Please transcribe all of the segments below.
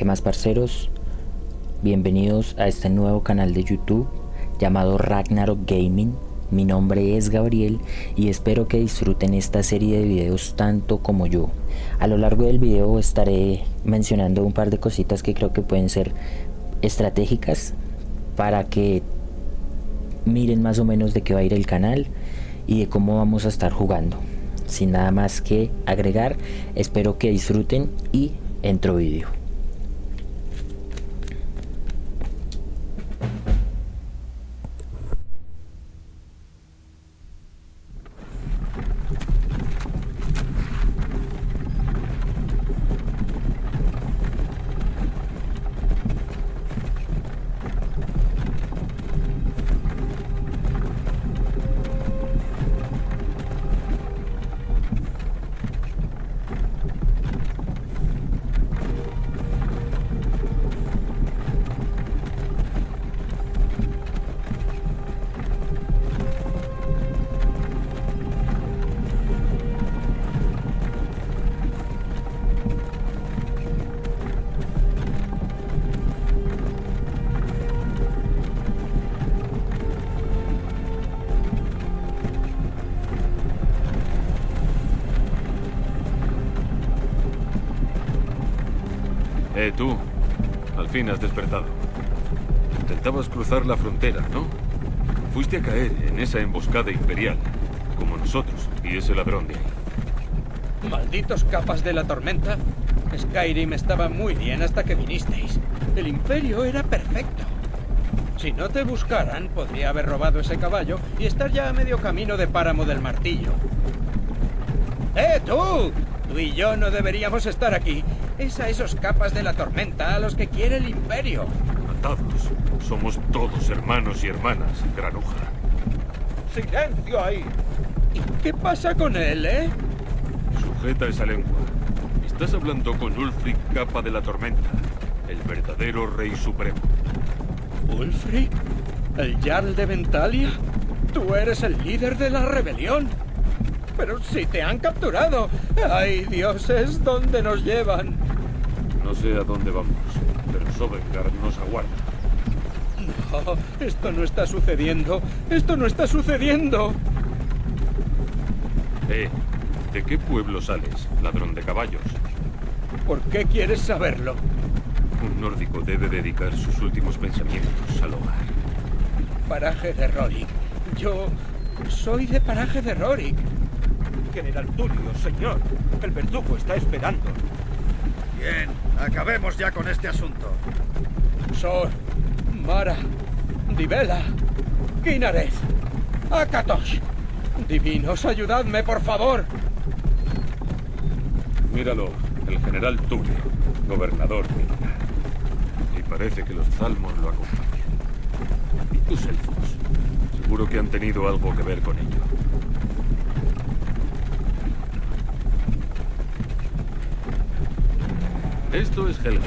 ¿Qué más, parceros? Bienvenidos a este nuevo canal de YouTube llamado Ragnarok Gaming. Mi nombre es Gabriel y espero que disfruten esta serie de videos tanto como yo. A lo largo del video estaré mencionando un par de cositas que creo que pueden ser estratégicas para que miren más o menos de qué va a ir el canal y de cómo vamos a estar jugando. Sin nada más que agregar, espero que disfruten y entro vídeo. Tú, al fin has despertado. Intentabas cruzar la frontera, ¿no? Fuiste a caer en esa emboscada imperial, como nosotros y ese ladrón de ahí. Malditos capas de la tormenta. Skyrim estaba muy bien hasta que vinisteis. El Imperio era perfecto. Si no te buscaran, podría haber robado ese caballo y estar ya a medio camino de Páramo del Martillo. ¡Tú! Tú y yo no deberíamos estar aquí. Es a esos capas de la tormenta a los que quiere el Imperio. Atados. Somos todos hermanos y hermanas, granuja. ¡Silencio ahí! ¿Y qué pasa con él, Sujeta esa lengua. Estás hablando con Ulfric, capa de la tormenta, el verdadero rey supremo. ¿Ulfric? ¿El Jarl de Ventalia? ¿Tú eres el líder de la rebelión? ¡Pero si te han capturado! ¡Ay, dioses! ¿Dónde nos llevan? No sé a dónde vamos, pero Sovngarde nos aguarda. No, esto no está sucediendo. ¡Esto no está sucediendo! ¿De qué pueblo sales, ladrón de caballos? ¿Por qué quieres saberlo? Un nórdico debe dedicar sus últimos pensamientos al hogar. Paraje de Rorik. Yo soy de Paraje de Rorik. General Tulio, señor. El verdugo está esperando. Bien, acabemos ya con este asunto. Sor, Mara, Divela, Kinareth, Akatosh. Divinos, ayudadme, por favor. Míralo, el general Tulio, gobernador militar. Y parece que los Zalmor lo acompañan. ¿Y tus elfos? Seguro que han tenido algo que ver con ello. Esto es Helga.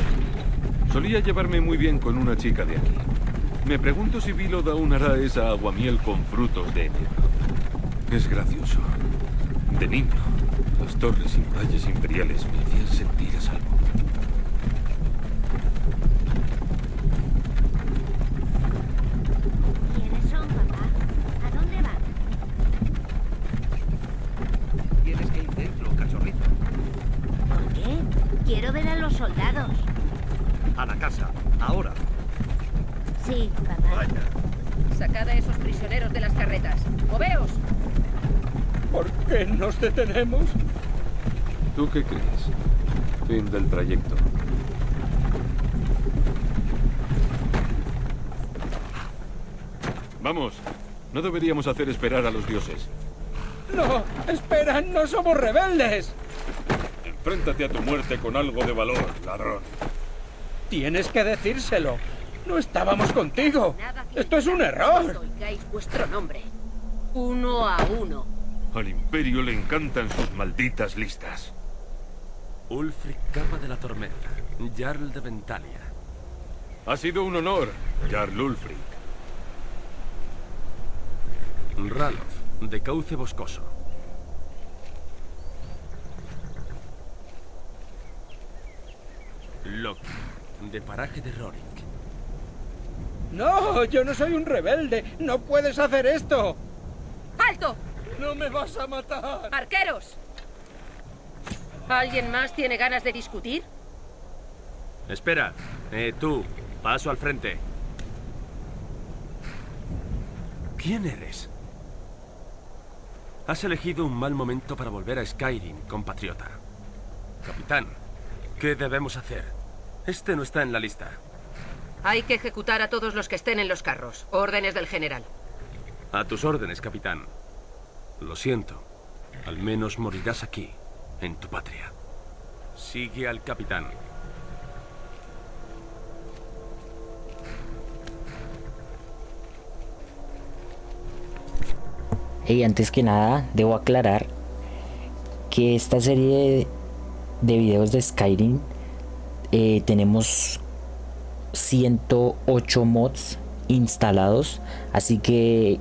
Solía llevarme muy bien con una chica de aquí. Me pregunto si Vilod aún hará esa aguamiel con frutos de enebro. Es gracioso. De niño, las torres y murallas imperiales me hacían sentir a salvo. ¿Quiénes son, papá? ¿A dónde van? Tienes que ir dentro, cachorrito. ¿Por qué? Quiero ver a los soldados. A la casa, ahora. Sí, papá. Vaya. Sacad a esos prisioneros de las carretas. ¡Moveos! ¿Por qué nos detenemos? ¿Tú qué crees? Fin del trayecto. Vamos. No deberíamos hacer esperar a los dioses. ¡No! ¡Esperan! ¡No somos rebeldes! Enfréntate a tu muerte con algo de valor, ladrón. Tienes que decírselo. No estábamos contigo. Nada que Esto es un cuando error. oigáis vuestro nombre. Uno a uno. Al Imperio le encantan sus malditas listas. Ulfric, capa de la tormenta, Jarl de Ventalia. Ha sido un honor, Jarl Ulfric. Ralof, de Cauce Boscoso. Loki, de paraje de Rorik. No, yo no soy un rebelde. No puedes hacer esto. ¡Alto! No me vas a matar. ¡Arqueros! ¿Alguien más tiene ganas de discutir? Espera. Tú. Paso al frente. ¿Quién eres? Has elegido un mal momento para volver a Skyrim, compatriota. Capitán, ¿qué debemos hacer? Este no está en la lista. Hay que ejecutar a todos los que estén en los carros. Órdenes del general. A tus órdenes, capitán. Lo siento. Al menos morirás aquí, en tu patria. Sigue al capitán. Y antes que nada, debo aclarar que esta serie de videos de Skyrim tenemos 108 mods instalados, así que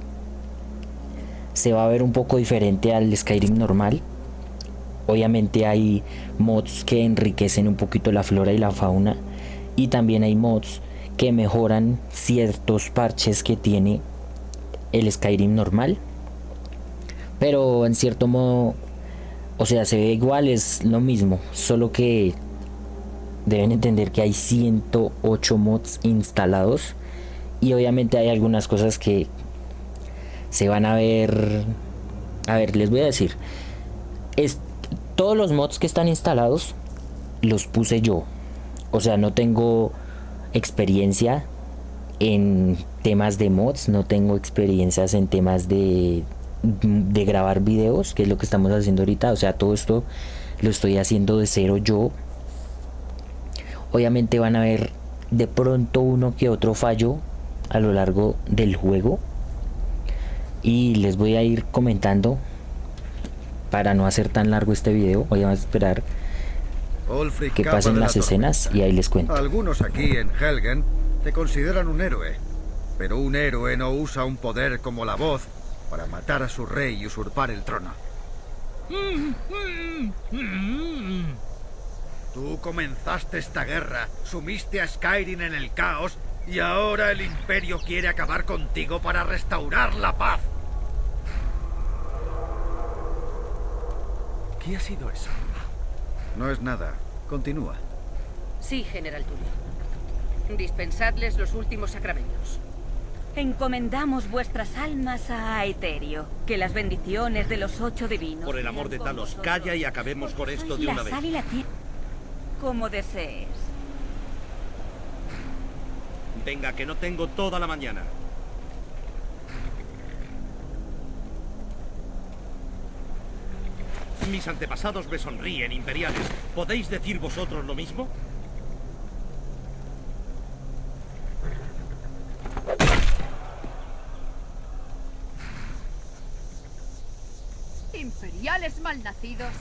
se va a ver un poco diferente al Skyrim normal. Obviamente hay mods que enriquecen un poquito la flora y la fauna, y también hay mods que mejoran ciertos parches que tiene el Skyrim normal. Pero en cierto modo, o sea, se ve igual, es lo mismo, solo que deben entender que hay 108 mods instalados, y obviamente hay algunas cosas que se van a ver. A ver, les voy a decir, todos los mods que están instalados los puse yo. O sea, no tengo experiencia en temas de mods, no tengo experiencias en temas de grabar videos, que es lo que estamos haciendo ahorita. O sea, todo esto lo estoy haciendo de cero yo. Obviamente van a ver de pronto uno que otro fallo a lo largo del juego, y les voy a ir comentando para no hacer tan largo este video. Voy a esperar Ulfric, que capa pasen de la las escenas tormenta. y ahí les cuento. Algunos aquí en Helgen te consideran un héroe, pero un héroe no usa un poder como la voz para matar a su rey y usurpar el trono. Tú comenzaste esta guerra, sumiste a Skyrim en el caos, y ahora el Imperio quiere acabar contigo para restaurar la paz. ¿Qué ha sido eso? No es nada. Continúa. Sí, general Tulio. Dispensadles los últimos sacramentos. Encomendamos vuestras almas a Aeterio. Que las bendiciones de los 8 divinos. Por el amor de sean con Talos, vosotros. calla y acabemos con esto de La una vez. sal y la tierra. Como desees. Venga, que no tengo toda la mañana. Mis antepasados me sonríen, imperiales. ¿Podéis decir vosotros lo mismo? Imperiales malnacidos.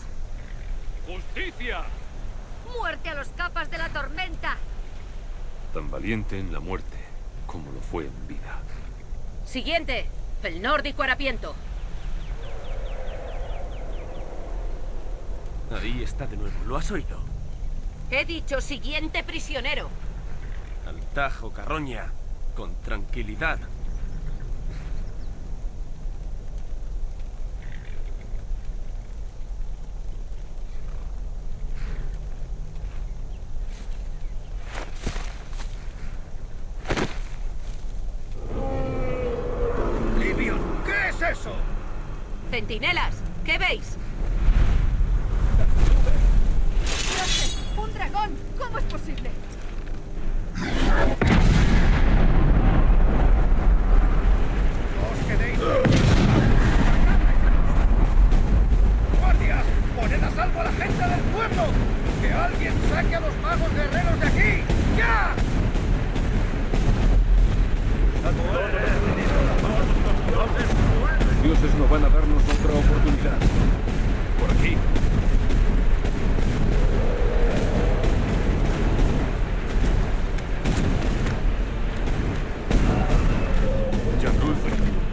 ¡Justicia! ¡Muerte a los capas de la tormenta! Tan valiente en la muerte como lo fue en vida. Siguiente. El nórdico harapiento. Ahí está de nuevo. ¿Lo has oído? He dicho siguiente prisionero. Al tajo, carroña. Con tranquilidad. Livion, ¿qué es eso? Centinelas, ¿qué veis? ¡Un dragón! ¿Cómo es posible? ¡No os quedéis! ¡Guardias! ¡Poned a salvo a la gente del pueblo! ¡Que alguien saque a los magos guerreros de aquí! ¡Ya! Los dioses no van a darnos otra oportunidad. Por aquí.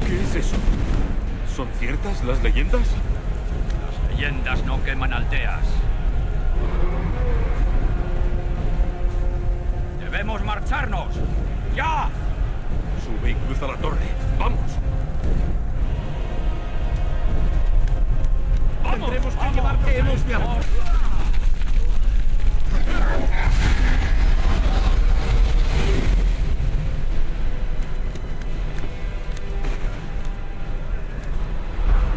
¿Qué es eso? ¿Son ciertas las leyendas? Las leyendas no queman aldeas. ¡Debemos marcharnos! ¡Ya! Sube y cruza la torre. ¡Vamos! Tendremos que llevar que hemos de amor.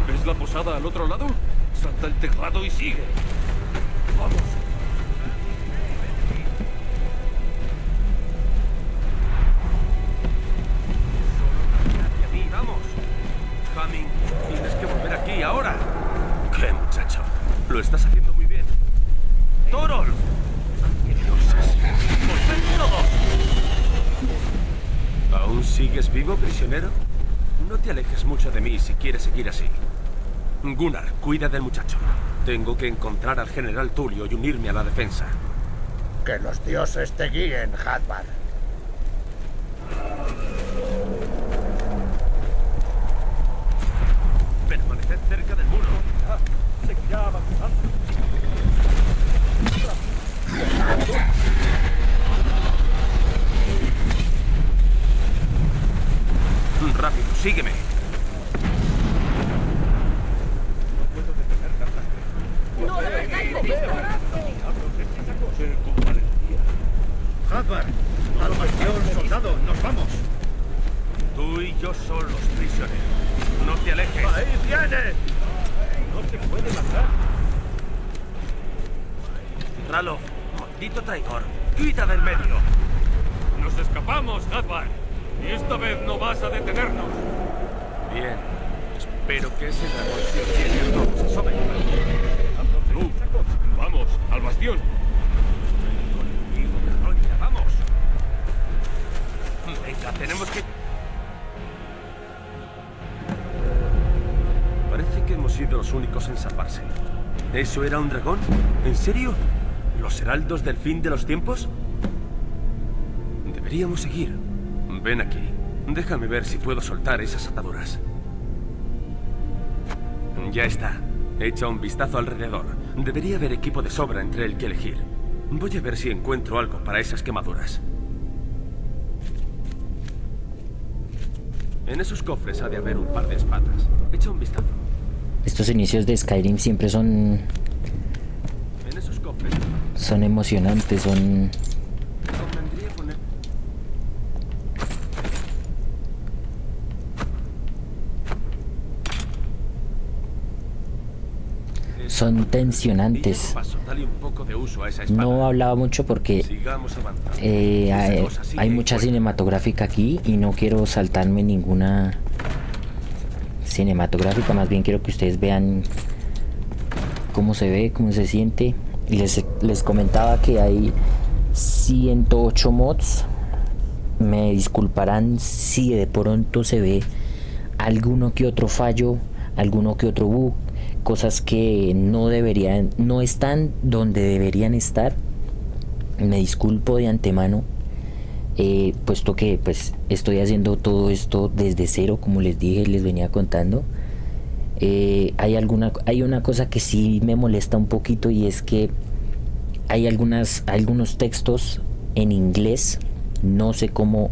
¿Ves la posada al otro lado? Salta el tejado y sigue. ¡Vamos! ¡Vamos! Hamming, tienes que volver aquí ahora. ¿Qué, muchacho? Lo estás haciendo muy bien. ¡Torol! ¡Dioses! ¡Volved todos! ¿Aún sigues vivo, prisionero? No te alejes mucho de mí si quieres seguir así. Gunnar, cuida del muchacho. Tengo que encontrar al general Tulio y unirme a la defensa. Que los dioses te guíen, Hadvar. Permaneced cerca del muro. Seguirá avanzando. Rápido, sígueme. ¡No lo perdáis de vista! Hadvar, al bastión, soldado, nos vamos. Tú y yo solos, prisionero. No te alejes. ¡Ahí viene! No se puede matar. Ralof, maldito traidor. ¡Quita del medio! ¡Nos escapamos, Hadvar! Y esta vez no vas a detenernos. Bien. Espero que ese dragón se llegue a todos. Eso me Tú, vamos, al bastión. contigo, Carroña. ¡Vamos! Venga, tenemos que... Parece que hemos sido los únicos en salvarse. ¿Eso era un dragón? ¿En serio? ¿Los heraldos del fin de los tiempos? Deberíamos seguir. Ven aquí. Déjame ver si puedo soltar esas ataduras. Ya está. Echa un vistazo alrededor. Debería haber equipo de sobra entre el que elegir. Voy a ver si encuentro algo para esas quemaduras. En esos cofres ha de haber un par de espadas. Echa un vistazo. Estos inicios de Skyrim siempre son En esos cofres emocionantes, son... convendría poner... son tensionantes. Paso, dale un poco de uso a esa espada. No hablaba mucho porque Sigamos avanzando. hay mucha cinematográfica aquí y no quiero saltarme ninguna cinematográfica, más bien quiero que ustedes vean cómo se ve, cómo se siente. Les comentaba que hay 108 mods. Me disculparán si de pronto se ve alguno que otro fallo, alguno que otro bug, cosas que no están donde deberían estar. Me disculpo de antemano, puesto que pues estoy haciendo todo esto desde cero, como les dije, les venía contando. Hay una cosa que sí me molesta un poquito, y es que hay algunos textos en inglés. No sé cómo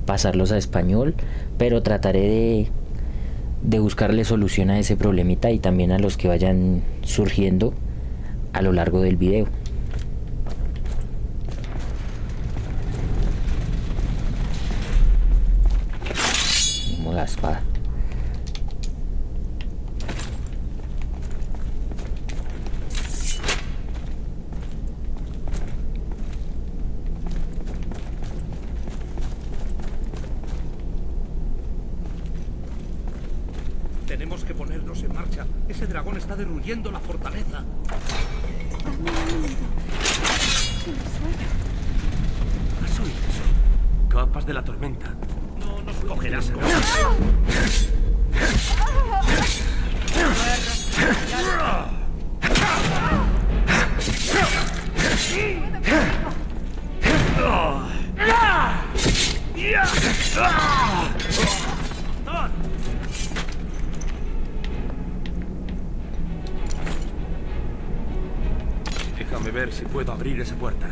pasarlos a español, pero trataré de buscarle solución a ese problemita, y también a los que vayan surgiendo a lo largo del video. Como la espada. Tenemos que ponernos en marcha. Ese dragón está derruyendo la fortaleza. ¿Has oído eso? Capas de la tormenta. No nos cogerás. Déjame ver si puedo abrir esa puerta.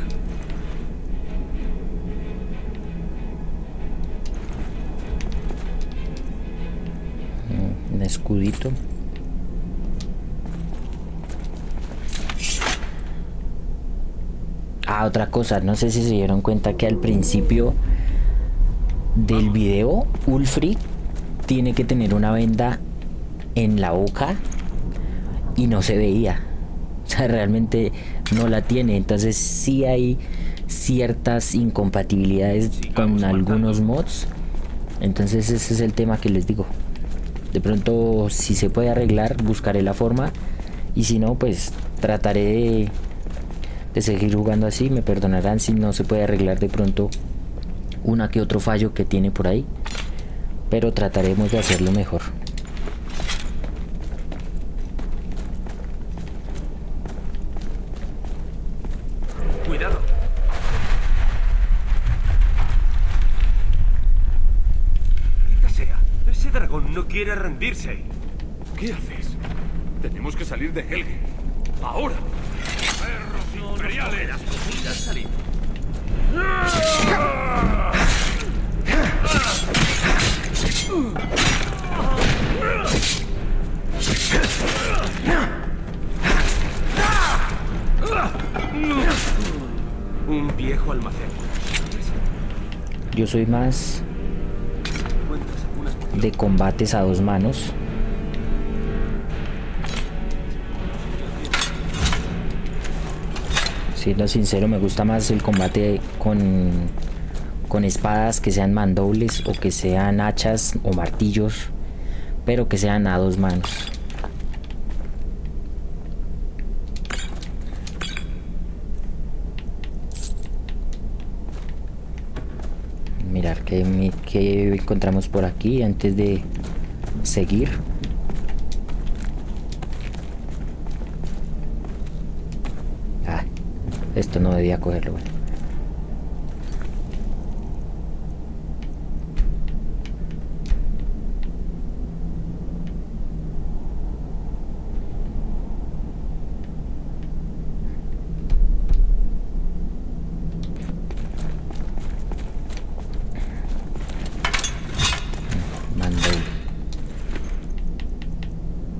escudito. Ah, otra cosa, no sé si se dieron cuenta que al principio del video Ulfric tiene que tener una venda en la boca y no se veía. O sea, realmente no la tiene. Entonces sí hay ciertas incompatibilidades con algunos mods. Entonces ese es el tema que les digo. De pronto, si se puede arreglar, buscaré la forma. Y si no, pues trataré de seguir jugando así. Me perdonarán si no se puede arreglar de pronto una que otro fallo que tiene por ahí. Pero trataremos de hacerlo mejor. Cuidado. Maldita sea. Ese dragón no quiere rendirse. ¿Qué haces? Tenemos que salir de Helge. ¡Ahora! ¡Perros imperiales! Las cocinas salir. Un viejo almacén. Yo soy más de combates a dos manos. Siendo sincero, me gusta más el combate con espadas que sean mandobles o que sean hachas o martillos, pero que sean a dos manos. Mirar qué encontramos por aquí antes de seguir. Ah, esto no debía cogerlo. Bueno.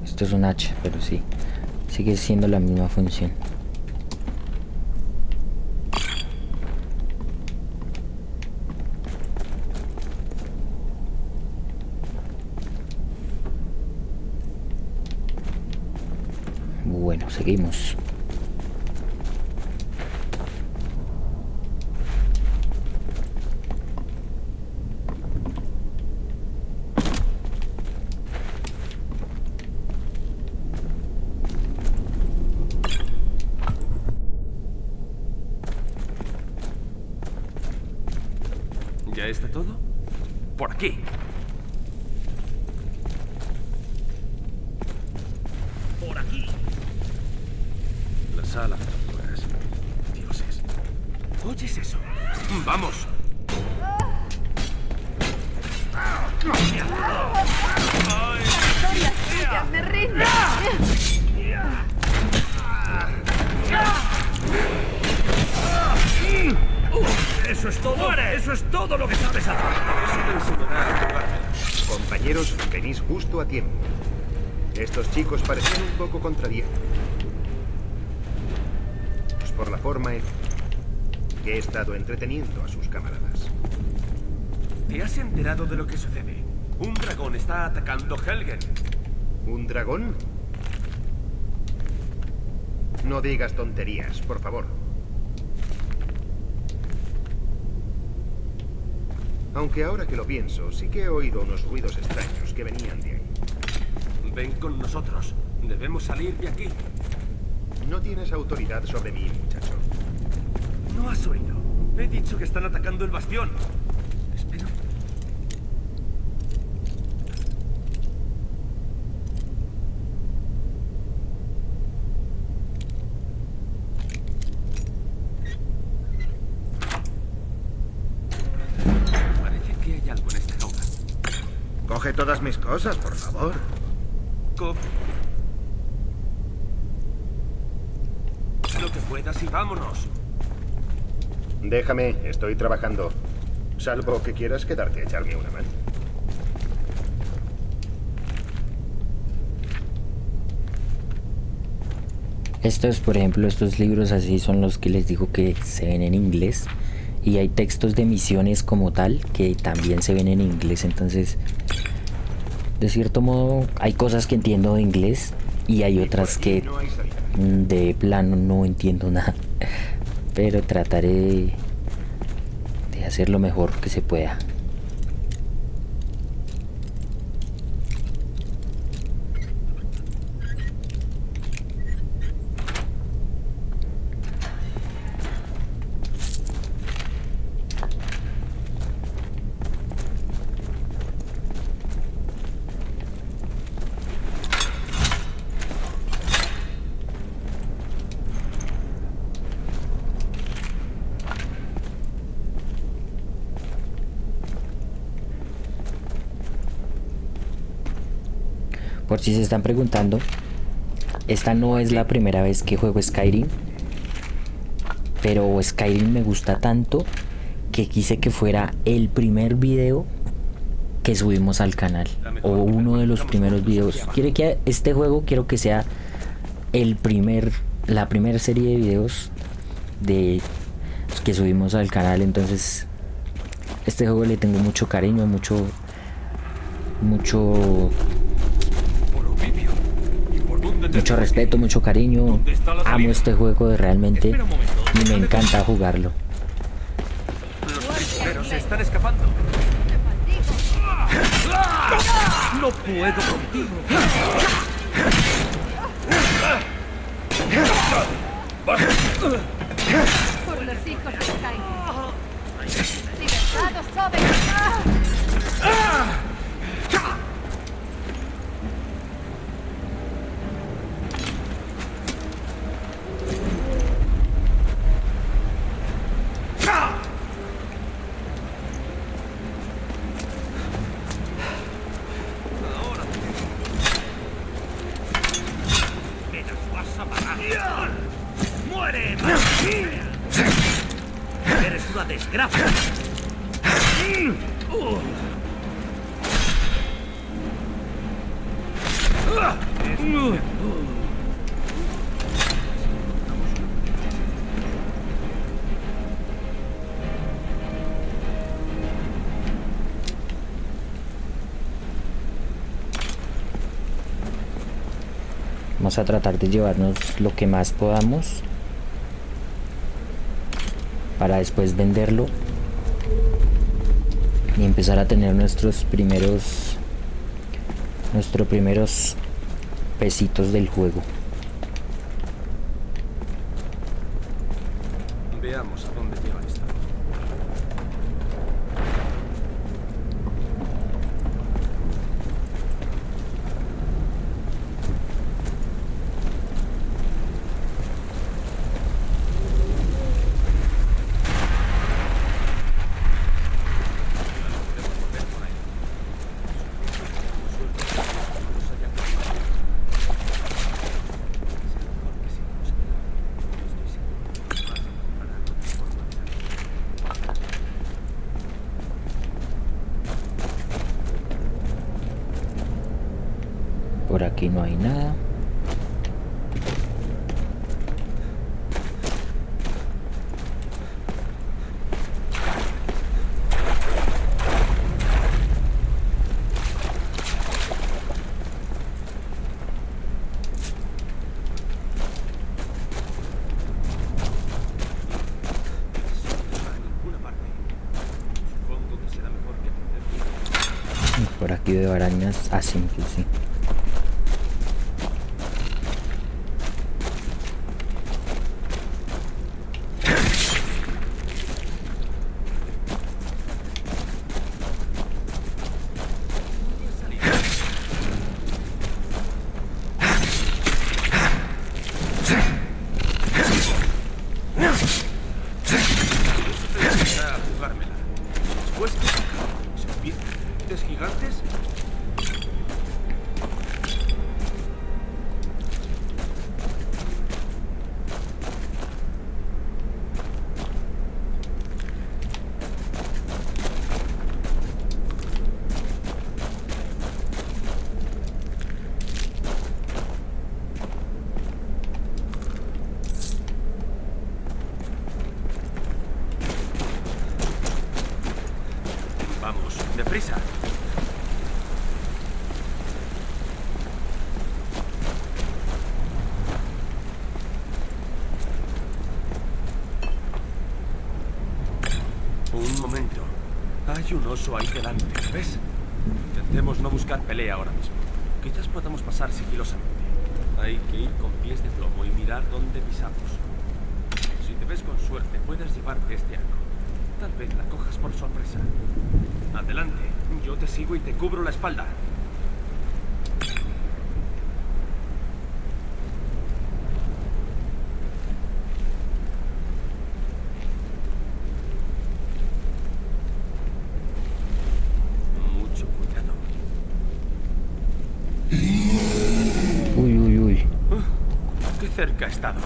Esto es un hacha, pero sí, sigue siendo la misma función. Bueno, seguimos. ¿Ya está todo? Por aquí. Por aquí. La sala de torturas. Dioses. ¿Oyes eso? ¡Vamos! ¡Me rindo! ¡Eso es todo! ¡Muere! ¡Eso es todo lo que sabes hacer! Eso te enseñará a jugar. Compañeros, venís justo a tiempo. Estos chicos parecían un poco contrariados. Pues por la forma en que he estado entreteniendo a sus camaradas. ¿Te has enterado de lo que sucede? Un dragón está atacando Helgen. ¿Un dragón? No digas tonterías, por favor. Aunque ahora que lo pienso, sí que he oído unos ruidos extraños que venían de ahí. Ven con nosotros. Debemos salir de aquí. No tienes autoridad sobre mí, muchacho. ¿No has oído? He dicho que están atacando el bastión. Espero. Parece que hay algo en esta jaula. Coge todas mis cosas, por favor. Lo que puedas y vámonos. Déjame, estoy trabajando. Salvo que quieras quedarte a echarme una mano. Estos, por ejemplo, estos libros así son los que les digo que se ven en inglés. Y hay textos de misiones como tal que también se ven en inglés. Entonces, de cierto modo, hay cosas que entiendo de inglés y hay otras que de plano no entiendo nada. Pero trataré de hacer lo mejor que se pueda. Por si se están preguntando, esta no es la primera vez que juego Skyrim, pero Skyrim me gusta tanto que quise que fuera el primer video que subimos al canal, o uno de los primeros videos. Quiero que este juego, quiero que sea la primera serie de videos de que subimos al canal. Entonces, este juego le tengo mucho cariño, mucho respeto, mucho cariño. Amo este juego realmente y me encanta jugarlo. Pero se están escapando. No puedo contigo. Por los hijos de Skyrim. Libertad os sobe. ¡Muere! ¡Eres una desgracia! Vamos a tratar de llevarnos lo que más podamos para después venderlo y empezar a tener nuestros primeros pesitos del juego. Veamos a dónde lleva esto. Por aquí no hay nada. Por aquí veo arañas así, sí. prisa. Un momento. Hay un oso ahí delante, ¿ves? Intentemos no buscar pelea ahora mismo. Quizás podamos pasar sigilosamente. Hay que ir con pies de plomo y mirar dónde pisamos. Si te ves con suerte, puedes llevarte este arco. Tal vez la cojas por sorpresa. Adelante, yo te sigo y te cubro la espalda. Mucho cuidado. Uy, uy, uy. Qué cerca ha estado.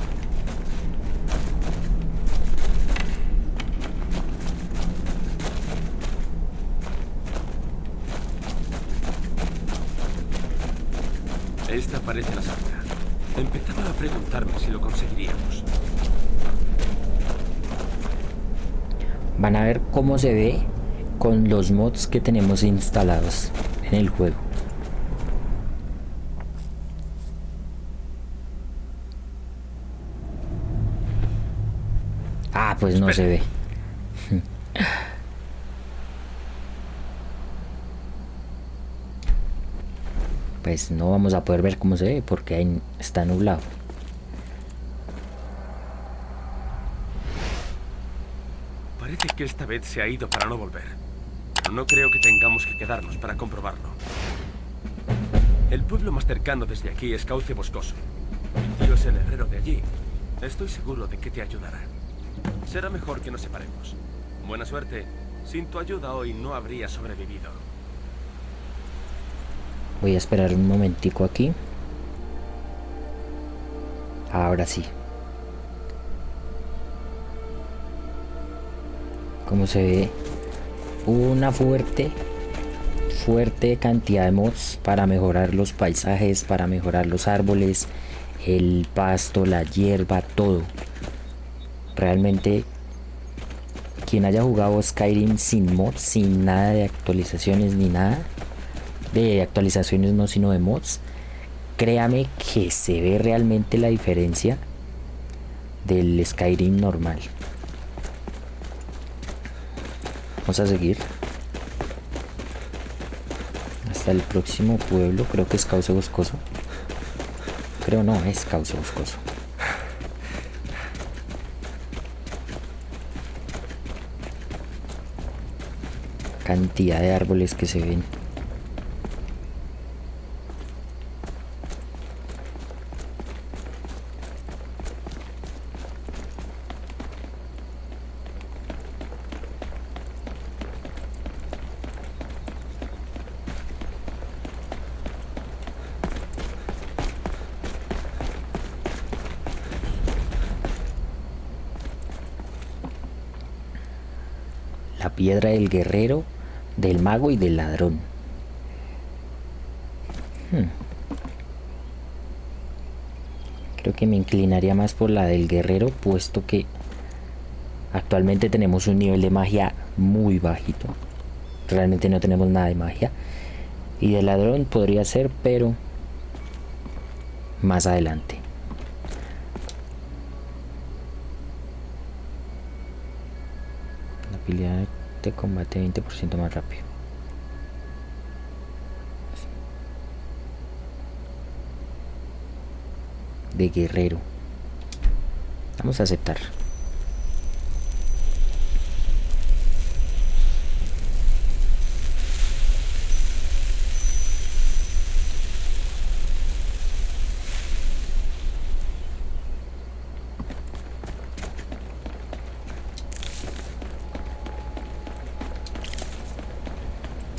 Esta parece la salida. Empezaba a preguntarme si lo conseguiríamos. Van a ver cómo se ve con los mods que tenemos instalados en el juego. Ah, pues no se ve. Pues no vamos a poder ver cómo se ve porque ahí está nublado. Parece que esta vez se ha ido para no volver. Pero no creo que tengamos que quedarnos para comprobarlo. El pueblo más cercano desde aquí es Cauce Boscoso. Mi tío es el herrero de allí. Estoy seguro de que te ayudará. Será mejor que nos separemos. Buena suerte. Sin tu ayuda hoy no habría sobrevivido. Voy a esperar un momentico aquí. Ahora sí. Como se ve, una fuerte cantidad de mods para mejorar los paisajes, para mejorar los árboles, el pasto, la hierba, todo. Realmente, quien haya jugado Skyrim sin mods, sin nada de actualizaciones ni nada, de actualizaciones no, sino de mods, créame que se ve realmente la diferencia del Skyrim normal. Vamos a seguir hasta el próximo pueblo. Creo que es Cauce Boscoso. Creo no, es Cauce Boscoso. Cantidad de árboles que se ven. La piedra del guerrero, del mago y del ladrón. Creo que me inclinaría más por la del guerrero, puesto que actualmente tenemos un nivel de magia muy bajito. Realmente no tenemos nada de magia. Y del ladrón podría ser, pero más adelante. La habilidad de combate 20% más rápido. De guerrero. Vamos a aceptar.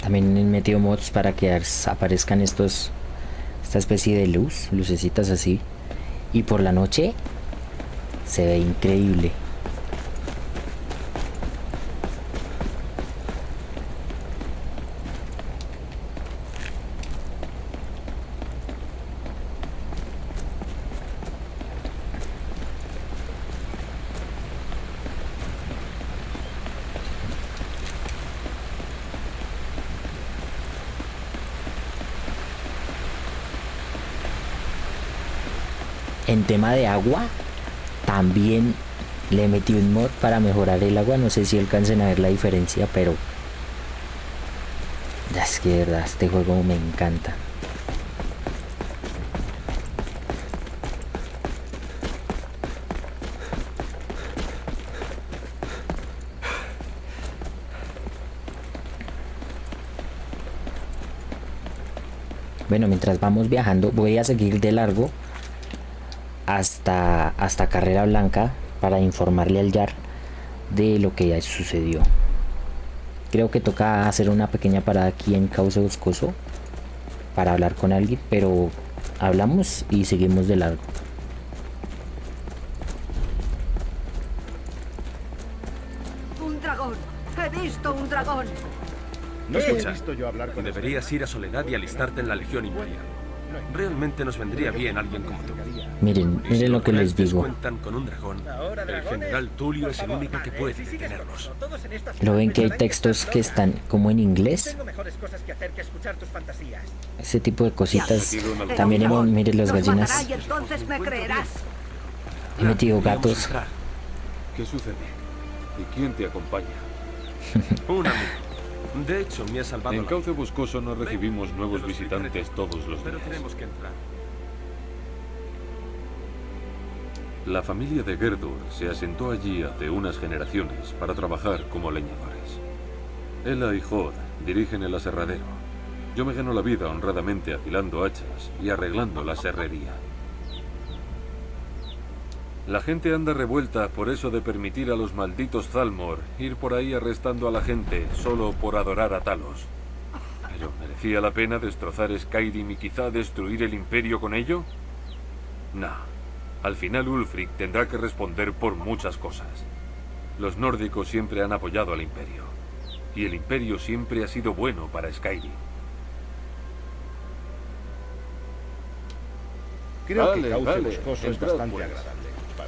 También he metido mods para que aparezcan esta especie de lucecitas así. Y por la noche se ve increíble. en tema de agua, también le metí un mod para mejorar el agua. No sé si alcancen a ver la diferencia, pero es que de verdad este juego me encanta. Bueno, mientras vamos viajando, voy a seguir de largo hasta Carrera Blanca para informarle al Jarl de lo que ya sucedió. Creo que toca hacer una pequeña parada aquí en Cauce Boscoso para hablar con alguien, pero hablamos y seguimos de largo. ¡Un dragón! ¡He visto un dragón! No Escucha, he visto yo hablar con deberías ir a Soledad y alistarte en la Legión Imperial. Realmente nos vendría bien alguien como tú. Miren lo que les digo. Cuentan con un dragón. El general Tulio es el único que puede detenerlos. ¿Lo ven que hay textos que están como en inglés? Ese tipo de cositas. También hemos, miren las gallinas. Y entonces me creerás. He metido gatos. ¿Qué sucede? ¿Y quién te acompaña? Un amigo. De hecho, me ha salvado. En Cauce Boscoso no recibimos nuevos visitantes todos los días. Pero tenemos que entrar. La familia de Gerdur se asentó allí hace unas generaciones para trabajar como leñadores. Ella y Jod dirigen el aserradero. Yo me gano la vida honradamente afilando hachas y arreglando la serrería. La gente anda revuelta por eso de permitir a los malditos Thalmor ir por ahí arrestando a la gente solo por adorar a Talos. ¿Pero merecía la pena destrozar Skyrim y quizá destruir el Imperio con ello? Nah. Al final Ulfric tendrá que responder por muchas cosas. Los nórdicos siempre han apoyado al Imperio. Y el Imperio siempre ha sido bueno para Skyrim. Creo que Cauce Boscoso es bastante agradable.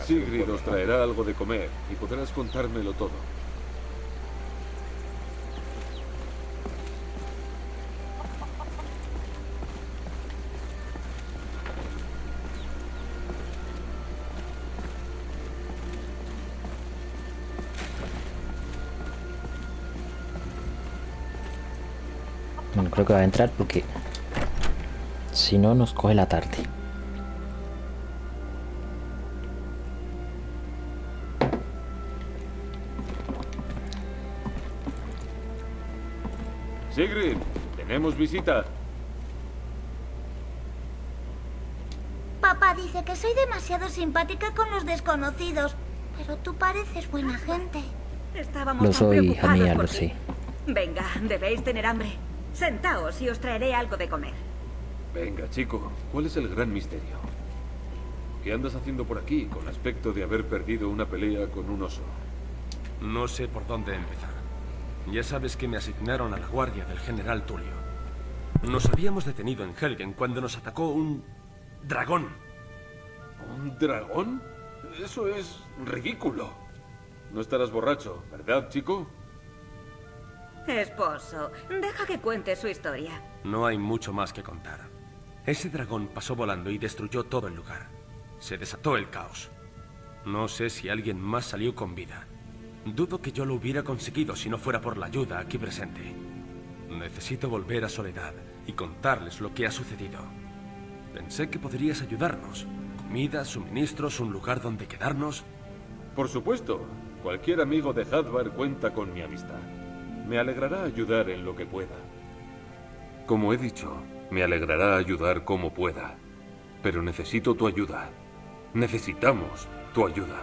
Sigrid os traerá algo de comer y podrás contármelo todo. No creo que va a entrar porque si no nos coge la tarde. Sigrid, tenemos visita. Papá dice que soy demasiado simpática con los desconocidos, pero tú pareces buena gente. Estábamos Lo tan soy, hija preocupados mía, por lo ti. sé. Venga, debéis tener hambre. Sentaos y os traeré algo de comer. Venga, chico, ¿cuál es el gran misterio? ¿Qué andas haciendo por aquí con aspecto de haber perdido una pelea con un oso? No sé por dónde empezar. Ya sabes que me asignaron a la guardia del general Tulio. Nos habíamos detenido en Helgen cuando nos atacó un dragón. ¿Un dragón? Eso es ridículo. No estarás borracho, ¿verdad, chico? Esposo, deja que cuente su historia. No hay mucho más que contar. Ese dragón pasó volando y destruyó todo el lugar. Se desató el caos. No sé si alguien más salió con vida. Dudo que yo lo hubiera conseguido si no fuera por la ayuda aquí presente. Necesito volver a Soledad y contarles lo que ha sucedido. Pensé que podrías ayudarnos. Comida, suministros, un lugar donde quedarnos. Por supuesto. Cualquier amigo de Hadvar cuenta con mi amistad. Me alegrará ayudar en lo que pueda. Como he dicho, me alegrará ayudar como pueda. Pero necesito tu ayuda. Necesitamos tu ayuda.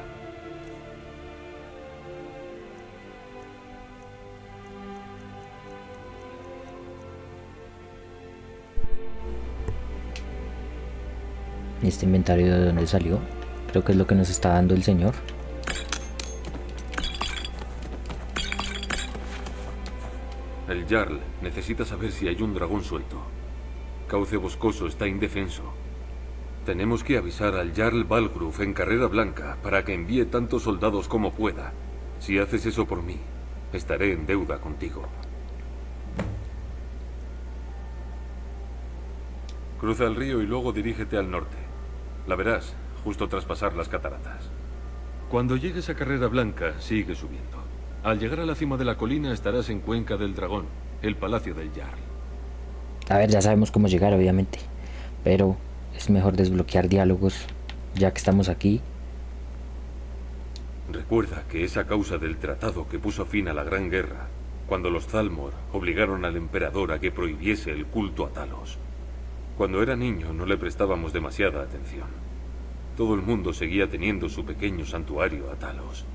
¿Y este inventario de dónde salió? Creo que es lo que nos está dando el señor. El Jarl necesita saber si hay un dragón suelto. Cauce Boscoso está indefenso. Tenemos que avisar al Jarl Balgruf en Carrera Blanca para que envíe tantos soldados como pueda. Si haces eso por mí, estaré en deuda contigo. Cruza el río y luego dirígete al norte. La verás, justo tras pasar las cataratas. Cuando llegues a Carrera Blanca, sigue subiendo. Al llegar a la cima de la colina estarás en Cuenca del Dragón, el palacio del Jarl. A ver, ya sabemos cómo llegar, obviamente, pero es mejor desbloquear diálogos ya que estamos aquí. Recuerda que es a causa del tratado que puso fin a la Gran Guerra, cuando los Thalmor obligaron al emperador a que prohibiese el culto a Talos. Cuando era niño no le prestábamos demasiada atención. Todo el mundo seguía teniendo su pequeño santuario a Talos.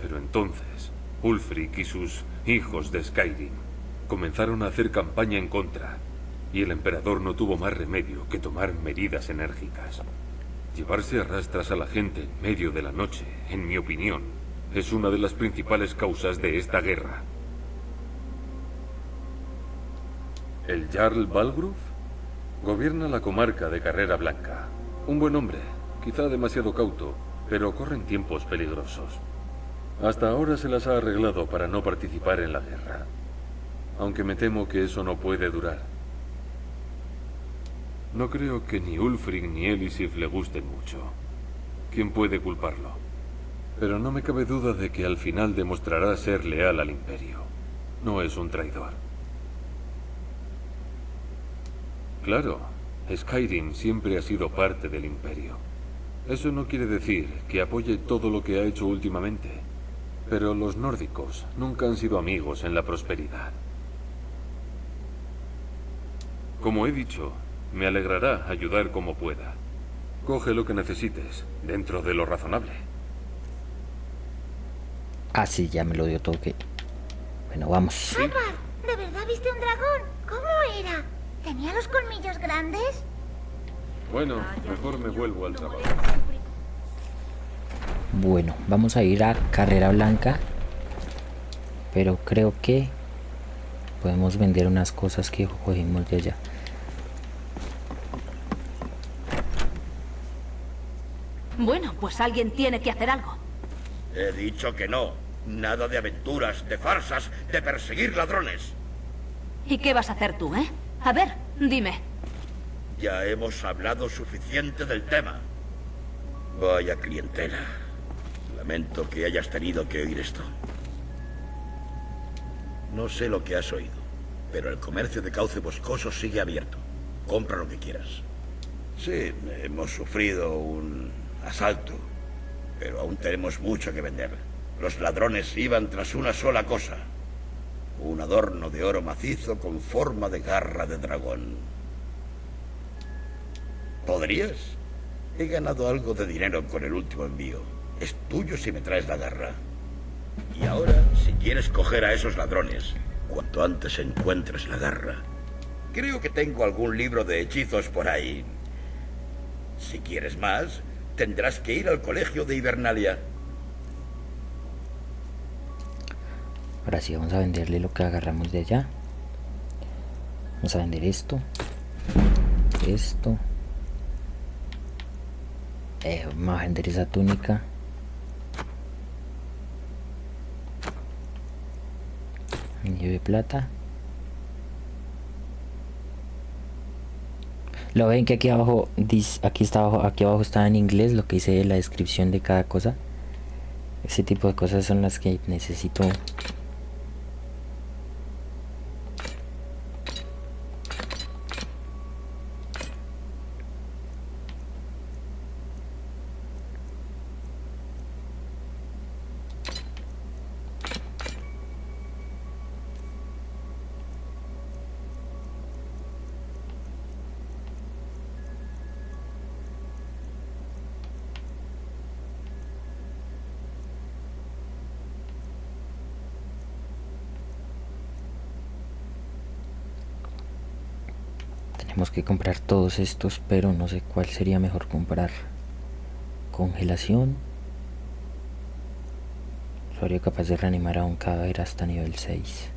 Pero entonces, Ulfric y sus hijos de Skyrim comenzaron a hacer campaña en contra, y el emperador no tuvo más remedio que tomar medidas enérgicas. Llevarse a rastras a la gente en medio de la noche, en mi opinión, es una de las principales causas de esta guerra. El Jarl Balgruuf gobierna la comarca de Carrera Blanca. Un buen hombre, quizá demasiado cauto, pero corren tiempos peligrosos. Hasta ahora se las ha arreglado para no participar en la guerra, aunque me temo que eso no puede durar. No creo que ni Ulfric ni Elisif le gusten mucho. ¿Quién puede culparlo? Pero no me cabe duda de que al final demostrará ser leal al Imperio. No es un traidor. Claro, Skyrim siempre ha sido parte del Imperio. Eso no quiere decir que apoye todo lo que ha hecho últimamente, pero los nórdicos nunca han sido amigos en la prosperidad. Como he dicho, me alegrará ayudar como pueda. Coge lo que necesites, dentro de lo razonable. Ah, sí, ya me lo dio todo, que... Bueno, vamos. Alvar, ¿de verdad viste un dragón? ¿Cómo era? ¿Tenía los colmillos grandes? Bueno, mejor me vuelvo al trabajo. Bueno, vamos a ir a Carrera Blanca, pero creo que podemos vender unas cosas que cogimos de allá. Bueno, pues alguien tiene que hacer algo. He dicho que no. Nada de aventuras, de farsas, de perseguir ladrones. ¿Y qué vas a hacer tú, eh? A ver, dime. Ya hemos hablado suficiente del tema. Vaya clientela. Lamento que hayas tenido que oír esto. No sé lo que has oído, pero el comercio de Cauce Boscoso sigue abierto. Compra lo que quieras. Sí, hemos sufrido un asalto, pero aún tenemos mucho que vender. Los ladrones iban tras una sola cosa: un adorno de oro macizo con forma de garra de dragón. ¿Podrías? He ganado algo de dinero con el último envío. Es tuyo si me traes la garra. Y ahora, si quieres coger a esos ladrones, cuanto antes encuentres la garra. Creo que tengo algún libro de hechizos por ahí. Si quieres más, tendrás que ir al colegio de Hibernalia. Ahora sí, vamos a venderle lo que agarramos de allá. Vamos a vender esto. Esto. Vamos a vender esa túnica. Anillo de plata. Lo ven que aquí abajo dice, aquí abajo está en inglés lo que dice la descripción de cada cosa. Ese tipo de cosas son las que necesito. Tenemos que comprar todos estos, pero no sé cuál sería mejor comprar. Congelación. Usuario capaz de reanimar a un cadáver hasta nivel 6.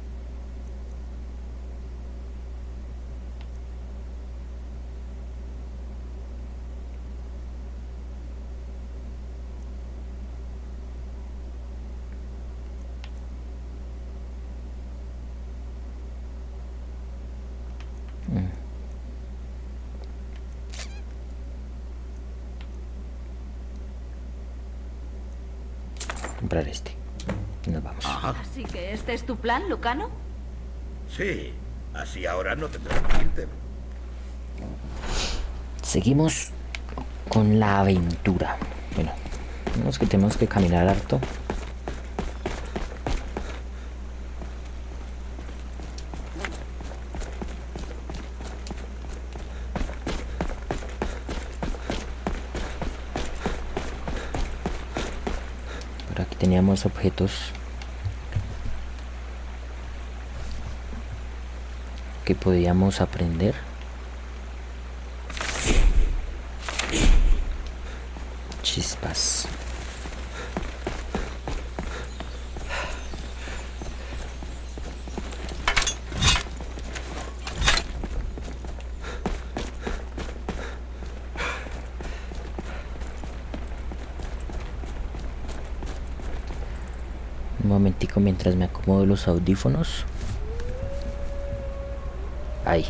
comprar este. Nos vamos. Así que este es tu plan, Lucano. Sí, así ahora no tendrás que irte. Seguimos con la aventura. Bueno, vemos que tenemos que caminar harto. Por aquí teníamos objetos que podíamos aprender. Chispas. Un momentico mientras me acomodo los audífonos. Ahí.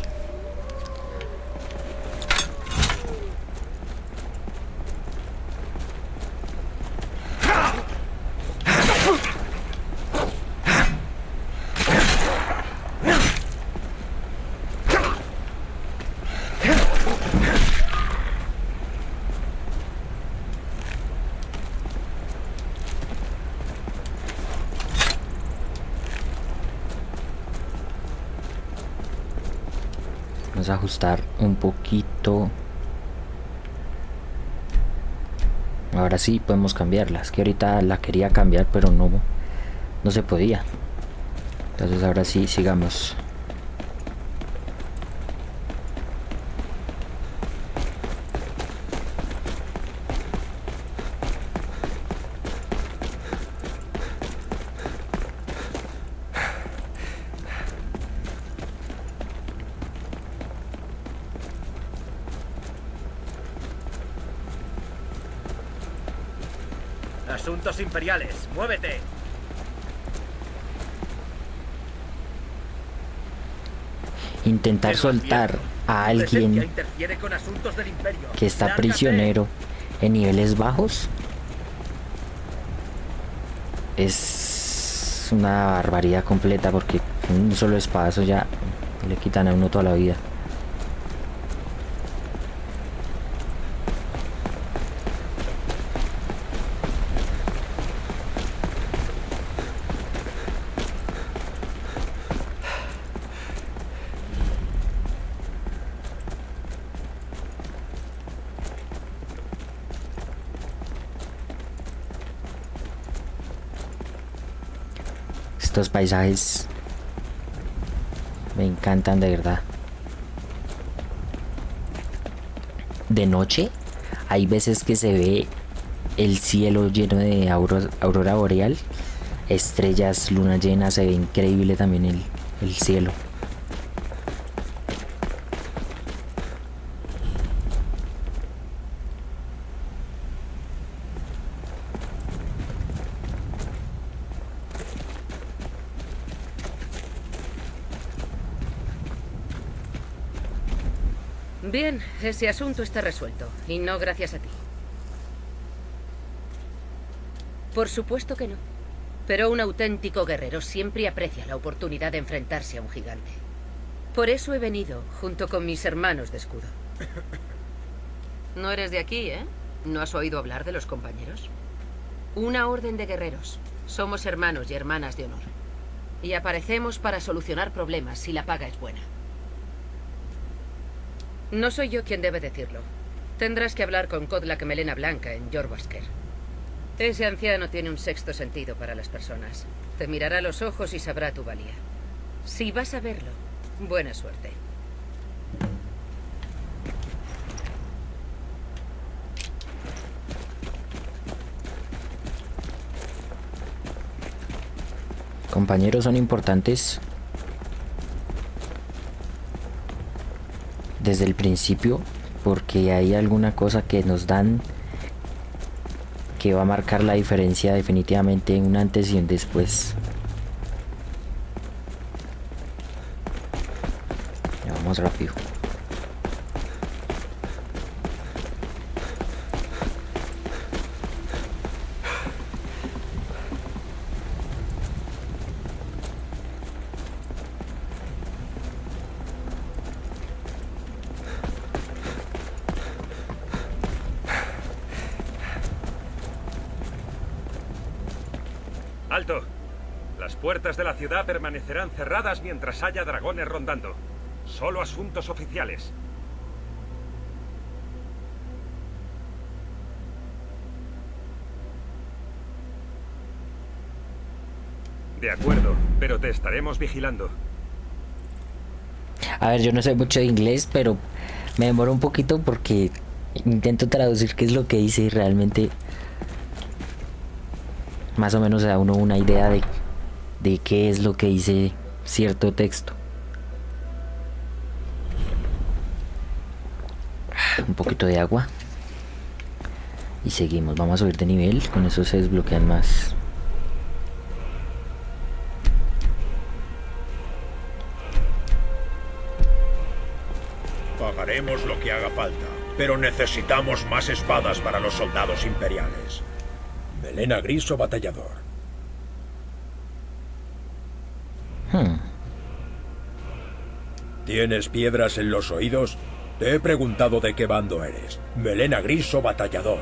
Vamos a ajustar un poquito. Ahora sí podemos cambiarla. Es que ahorita la quería cambiar, pero no se podía. Entonces ahora sí, sigamos. Asuntos imperiales, muévete. Intentar soltar a alguien Interfiere con asuntos del imperio. que está ¡Lárgate! prisionero en niveles bajos es una barbaridad completa, porque un solo espadazo ya le quitan a uno toda la vida. Estos paisajes me encantan de verdad. De noche hay veces que se ve el cielo lleno de aurora boreal, estrellas, luna llena, se ve increíble también el cielo. Bien, ese asunto está resuelto, y no gracias a ti. Por supuesto que no. Pero un auténtico guerrero siempre aprecia la oportunidad de enfrentarse a un gigante. Por eso he venido, junto con mis hermanos de escudo. No eres de aquí, ¿eh? ¿No has oído hablar de los compañeros? Una orden de guerreros. Somos hermanos y hermanas de honor. Y aparecemos para solucionar problemas si la paga es buena. No soy yo quien debe decirlo. Tendrás que hablar con Kodlak Melena Blanca en Jorbasker. Ese anciano tiene un sexto sentido para las personas. Te mirará a los ojos y sabrá tu valía. Si vas a verlo, buena suerte. Compañeros son importantes desde el principio, porque hay alguna cosa que nos dan que va a marcar la diferencia definitivamente en un antes y un después. Ya vamos rápido. ¡Alto! Las puertas de la ciudad permanecerán cerradas mientras haya dragones rondando. Solo asuntos oficiales. De acuerdo, pero te estaremos vigilando. A ver, yo no sé mucho de inglés, pero me demoro un poquito porque intento traducir qué es lo que dice y realmente más o menos da uno una idea de qué es lo que dice cierto texto. Un poquito de agua y seguimos. Vamos a subir de nivel, con eso se desbloquean más. Pagaremos lo que haga falta, pero necesitamos más espadas para los soldados imperiales. Melena Gris o batallador. ¿Tienes piedras en los oídos? Te he preguntado de qué bando eres. Melena Gris o batallador.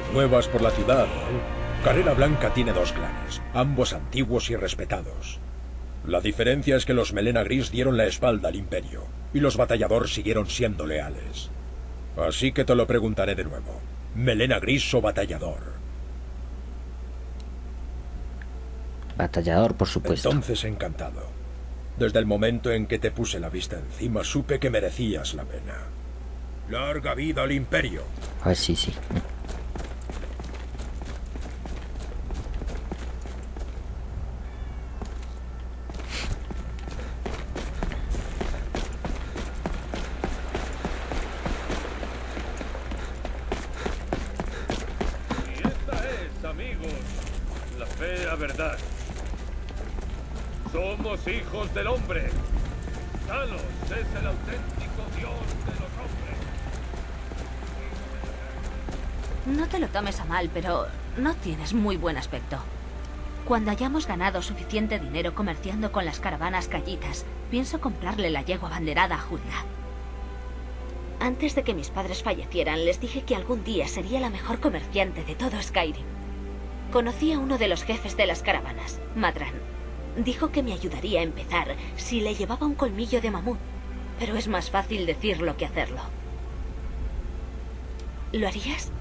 De nuevas por la ciudad, ¿eh? Carrera Blanca tiene dos clanes, ambos antiguos y respetados. La diferencia es que los Melena Gris dieron la espalda al Imperio, y los Batallador siguieron siendo leales. Así que te lo preguntaré de nuevo. ¿Melena Gris o Batallador? Batallador, por supuesto. Entonces, encantado. Desde el momento en que te puse la vista encima, supe que merecías la pena. ¡Larga vida al Imperio! Ah, sí, sí. Verdad. Somos hijos del hombre. Talos es el auténtico dios de los hombres. No te lo tomes a mal, pero no tienes muy buen aspecto. Cuando hayamos ganado suficiente dinero comerciando con las caravanas callitas, pienso comprarle la yegua abanderada a Hulda. Antes de que mis padres fallecieran, les dije que algún día sería la mejor comerciante de todo Skyrim. Conocí a uno de los jefes de las caravanas, Madran. Dijo que me ayudaría a empezar si le llevaba un colmillo de mamut, pero es más fácil decirlo que hacerlo. ¿Lo harías?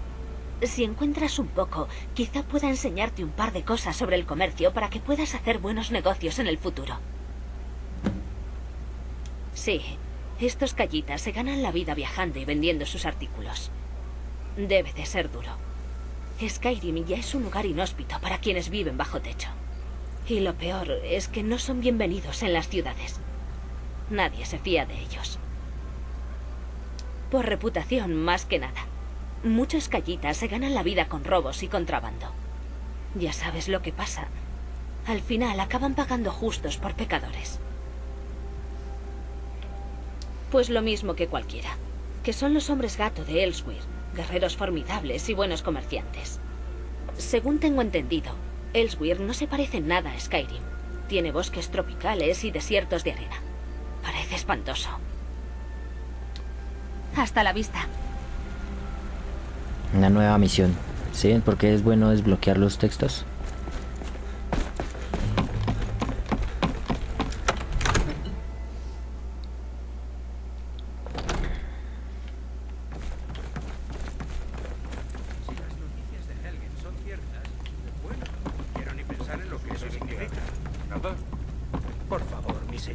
Si encuentras un poco, quizá pueda enseñarte un par de cosas sobre el comercio para que puedas hacer buenos negocios en el futuro. Sí, estos callitas se ganan la vida viajando y vendiendo sus artículos. Debe de ser duro. Skyrim ya es un lugar inhóspito para quienes viven bajo techo. Y lo peor es que no son bienvenidos en las ciudades. Nadie se fía de ellos. Por reputación, más que nada. Muchos callitas se ganan la vida con robos y contrabando. Ya sabes lo que pasa. Al final acaban pagando justos por pecadores. Pues lo mismo que cualquiera. Que son los hombres gato de Elsweyr. Guerreros formidables y buenos comerciantes. Según tengo entendido, Elsweyr no se parece en nada a Skyrim. Tiene bosques tropicales y desiertos de arena. Parece espantoso. Hasta la vista. Una nueva misión. ¿Sí? ¿Por qué es bueno desbloquear los textos?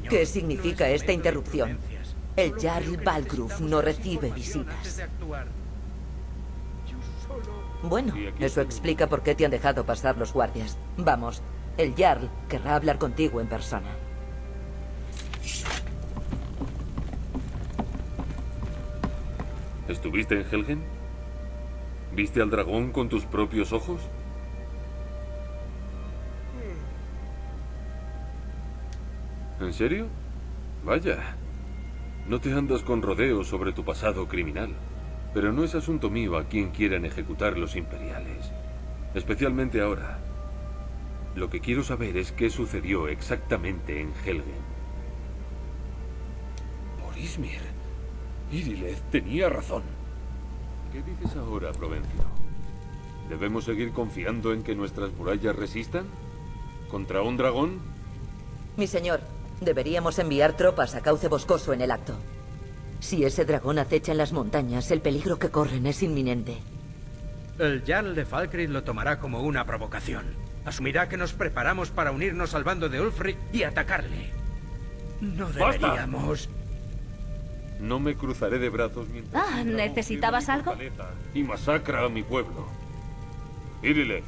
¿Qué significa esta interrupción? El Jarl Balgruuf no recibe visitas. Bueno, eso explica por qué te han dejado pasar los guardias. Vamos, el Jarl querrá hablar contigo en persona. ¿Estuviste en Helgen? ¿Viste al dragón con tus propios ojos? ¿En serio? Vaya. No te andas con rodeos sobre tu pasado criminal. Pero no es asunto mío a quién quieran ejecutar los imperiales. Especialmente ahora. Lo que quiero saber es qué sucedió exactamente en Helgen. Por Ysmir. Irileth tenía razón. ¿Qué dices ahora, Provencio? ¿Debemos seguir confiando en que nuestras murallas resistan? ¿Contra un dragón? Mi señor, deberíamos enviar tropas a Cauce Boscoso en el acto. Si ese dragón acecha en las montañas, el peligro que corren es inminente. El Jarl de Falkreath lo tomará como una provocación. Asumirá que nos preparamos para unirnos al bando de Ulfric y atacarle. No deberíamos... No me cruzaré de brazos mientras... ¿necesitabas algo? Y masacra a mi pueblo. Irileth,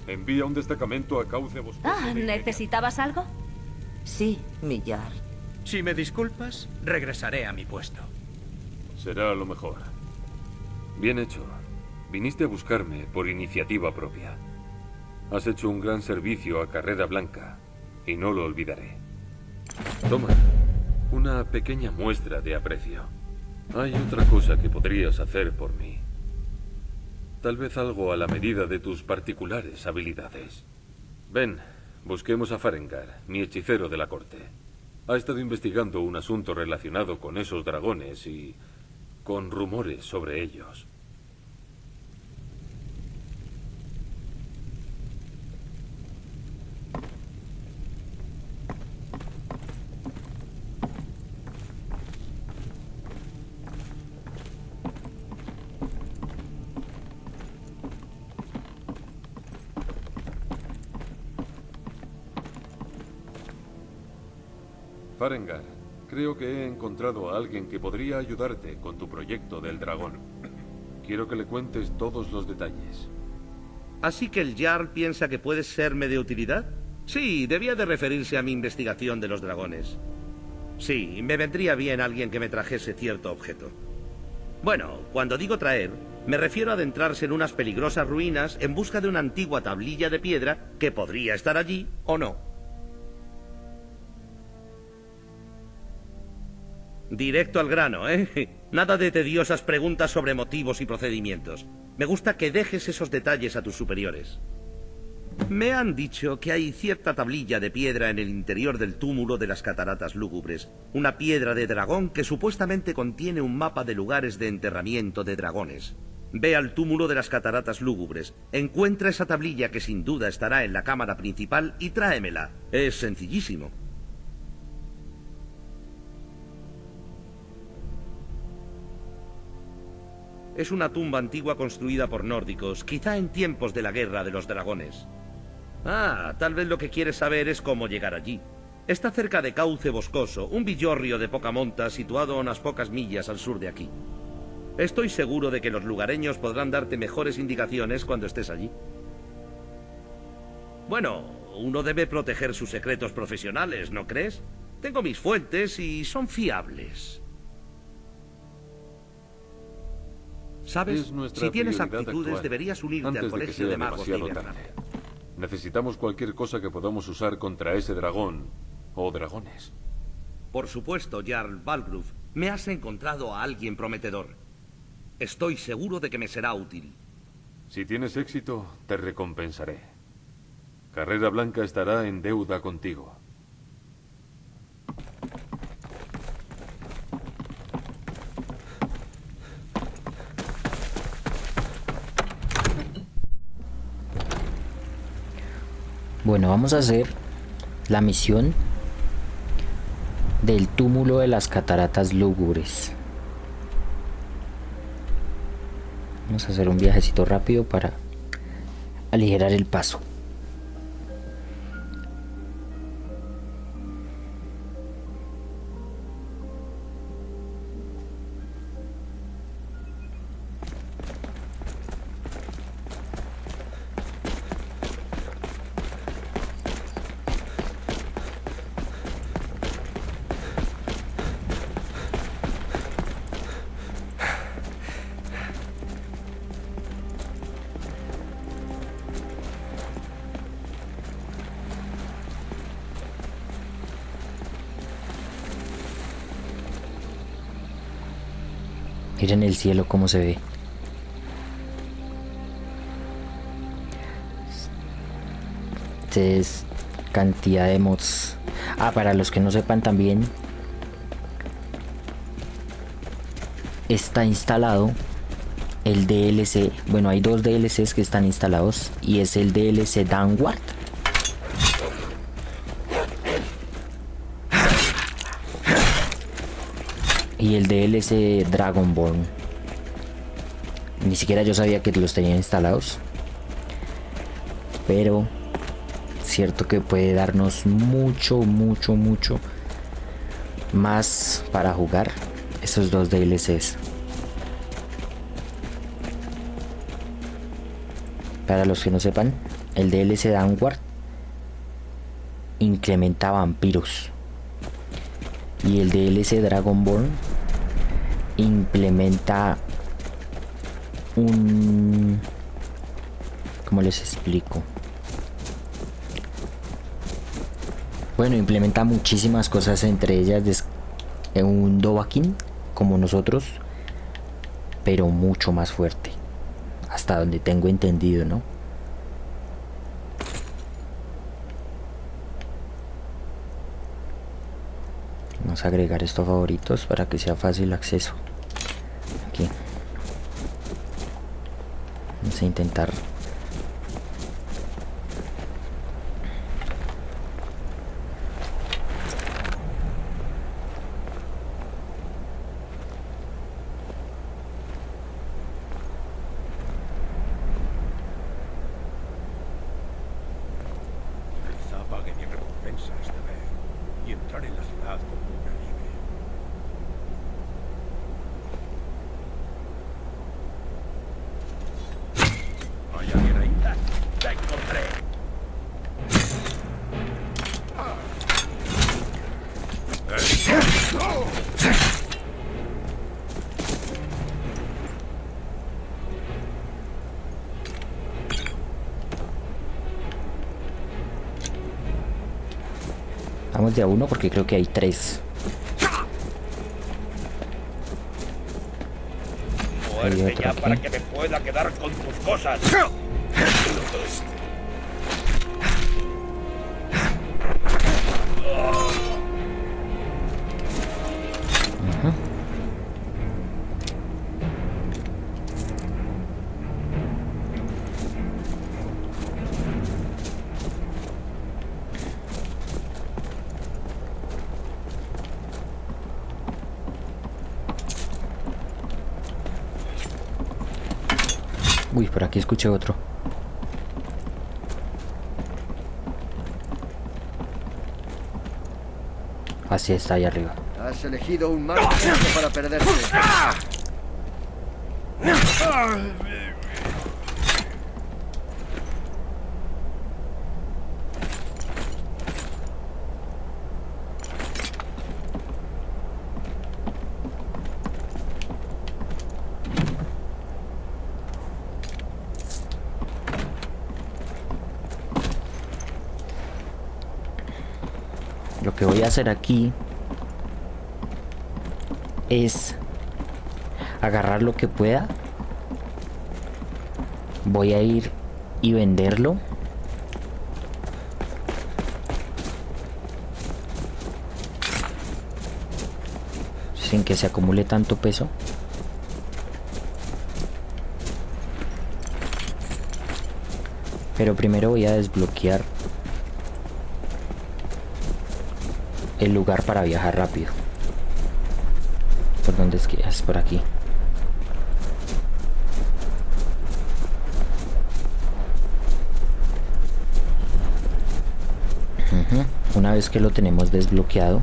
envía un destacamento a Cauce Boscoso. ¿necesitabas algo? Sí, mi Jarl. Si me disculpas, regresaré a mi puesto. Será lo mejor. Bien hecho. Viniste a buscarme por iniciativa propia. Has hecho un gran servicio a Carrera Blanca, y no lo olvidaré. Toma, una pequeña muestra de aprecio. Hay otra cosa que podrías hacer por mí. Tal vez algo a la medida de tus particulares habilidades. Ven, busquemos a Farengar, mi hechicero de la corte. Ha estado investigando un asunto relacionado con esos dragones y con rumores sobre ellos. Farengar, creo que he encontrado a alguien que podría ayudarte con tu proyecto del dragón. Quiero que le cuentes todos los detalles. ¿Así que el Jarl piensa que puedes serme de utilidad? Sí, debía de referirse a mi investigación de los dragones. Sí, me vendría bien alguien que me trajese cierto objeto. Bueno, cuando digo traer, me refiero a adentrarse en unas peligrosas ruinas en busca de una antigua tablilla de piedra que podría estar allí o no. Directo al grano, ¿eh? Nada de tediosas preguntas sobre motivos y procedimientos. Me gusta que dejes esos detalles a tus superiores. Me han dicho que hay cierta tablilla de piedra en el interior del túmulo de las Cataratas Lúgubres. Una piedra de dragón que supuestamente contiene un mapa de lugares de enterramiento de dragones. Ve al túmulo de las Cataratas Lúgubres, encuentra esa tablilla que sin duda estará en la cámara principal y tráemela. Es sencillísimo. Es una tumba antigua construida por nórdicos, quizá en tiempos de la Guerra de los Dragones. Ah, tal vez lo que quieres saber es cómo llegar allí. Está cerca de Cauce Boscoso, un villorrio de poca monta situado a unas pocas millas al sur de aquí. Estoy seguro de que los lugareños podrán darte mejores indicaciones cuando estés allí. Bueno, uno debe proteger sus secretos profesionales, ¿no crees? Tengo mis fuentes y son fiables. ¿Sabes? Si tienes aptitudes, deberías unirte al colegio de magos de Invernar. Necesitamos cualquier cosa que podamos usar contra ese dragón o dragones. Por supuesto, Jarl Balgruuf. Me has encontrado a alguien prometedor. Estoy seguro de que me será útil. Si tienes éxito, te recompensaré. Carrera Blanca estará en deuda contigo. Bueno, vamos a hacer la misión del túmulo de las Cataratas Lúgubres. Vamos a hacer un viajecito rápido para aligerar el paso. Miren el cielo cómo se ve. Es cantidad de mods. Para los que no sepan también, está instalado el DLC, bueno, hay dos DLCs que están instalados y es el DLC Downward y el DLC Dragonborn. Ni siquiera yo sabía que los tenía instalados, pero cierto que puede darnos mucho más para jugar esos dos DLCs. Para los que no sepan, el DLC Downward incrementa vampiros y el DLC Dragonborn implementa un... ¿cómo les explico? Bueno, implementa muchísimas cosas, entre ellas un Dovahkiin como nosotros, pero mucho más fuerte, hasta donde tengo entendido, ¿no? Vamos a agregar esto a favoritos para que sea fácil acceso. Aquí vamos a intentar pague mi recompensa esta vez y entrar en la ciudad como una libre. ¿Hay alguien ahí? ¡La encontré! Vamos de a uno porque creo que hay tres. Muerte ya para que me pueda quedar con tus cosas. Uy, por aquí escuché otro. Así está, ahí arriba. Has elegido un mal momento para perderse. Lo que voy a hacer aquí es agarrar lo que pueda. Voy a ir y venderlo. Sin que se acumule tanto peso. Pero primero voy a desbloquear el lugar para viajar rápido. ¿Por dónde es que es? Por aquí. Una vez que lo tenemos desbloqueado,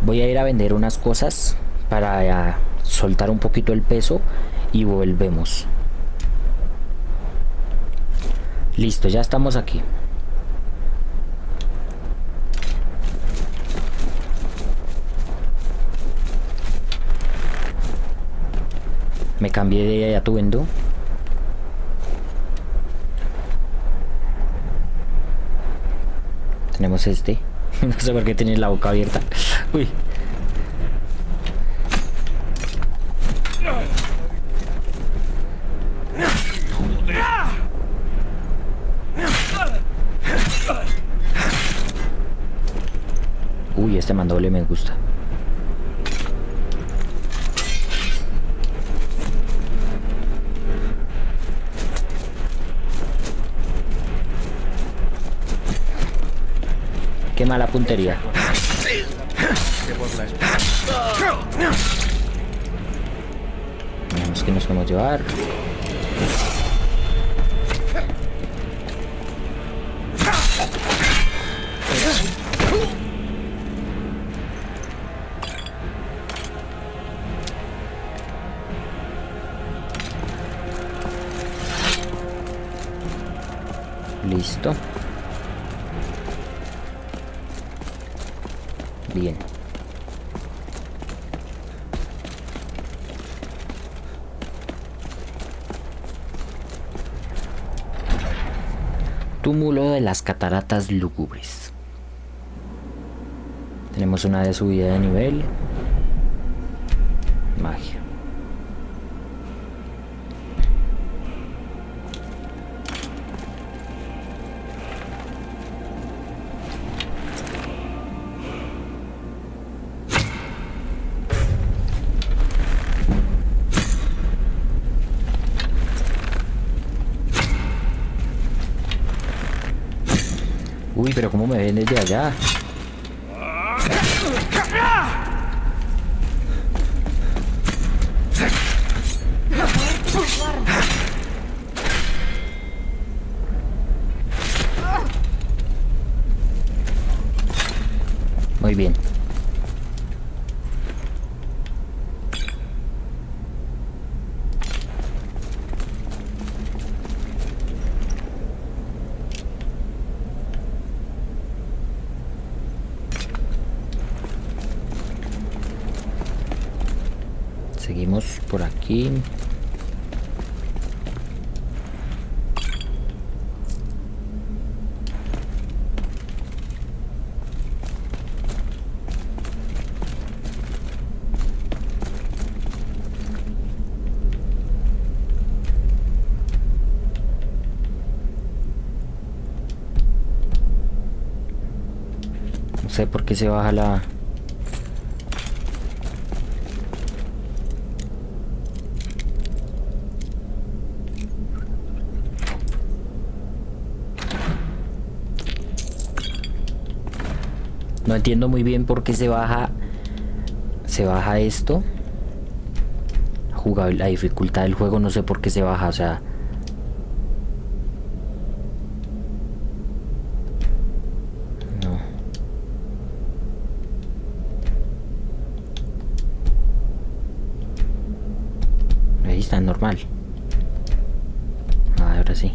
voy a ir a vender unas cosas para soltar un poquito el peso y volvemos. Listo, ya estamos aquí. Me cambié de atuendo. Tenemos este. No sé por qué tiene la boca abierta. Uy. sistema doble me gusta. Qué mala puntería. Veamos que nos podemos llevar. Listo. Bien. Túmulo de las cataratas lúgubres. Tenemos una de subida de nivel. Magia. Uy, pero cómo me ven desde allá. Muy bien. Seguimos por aquí. No sé por qué se baja la... No entiendo muy bien por qué se baja esto. La dificultad del juego no sé por qué se baja, o sea... No. Ahí está normal. Ahora sí.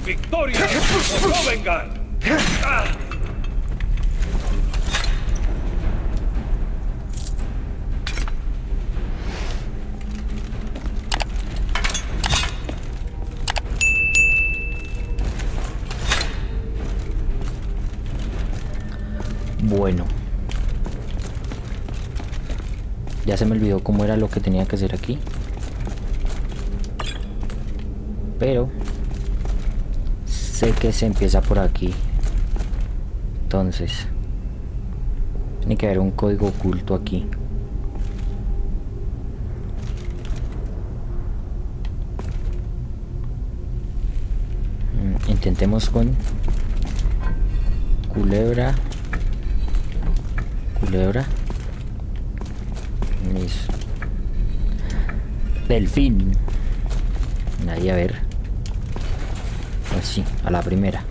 ¡Victoria! ¡O no vengan! Bueno. Ya se me olvidó cómo era lo que tenía que hacer aquí. Pero sé que se empieza por aquí. Entonces Tiene que haber un código oculto aquí. Intentemos con culebra. Culebra. Listo. Delfín. Ahí, a ver. Así, a la primera.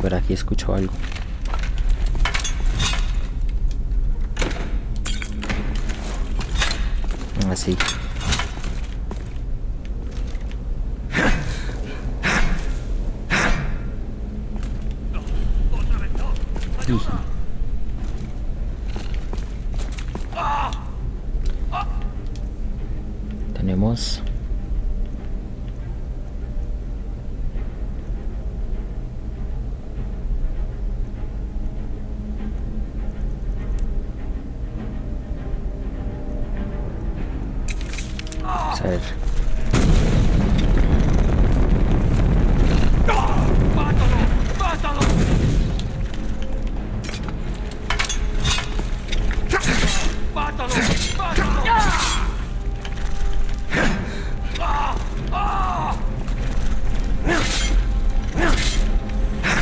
Por aquí escucho algo. Así. Tenemos a ver.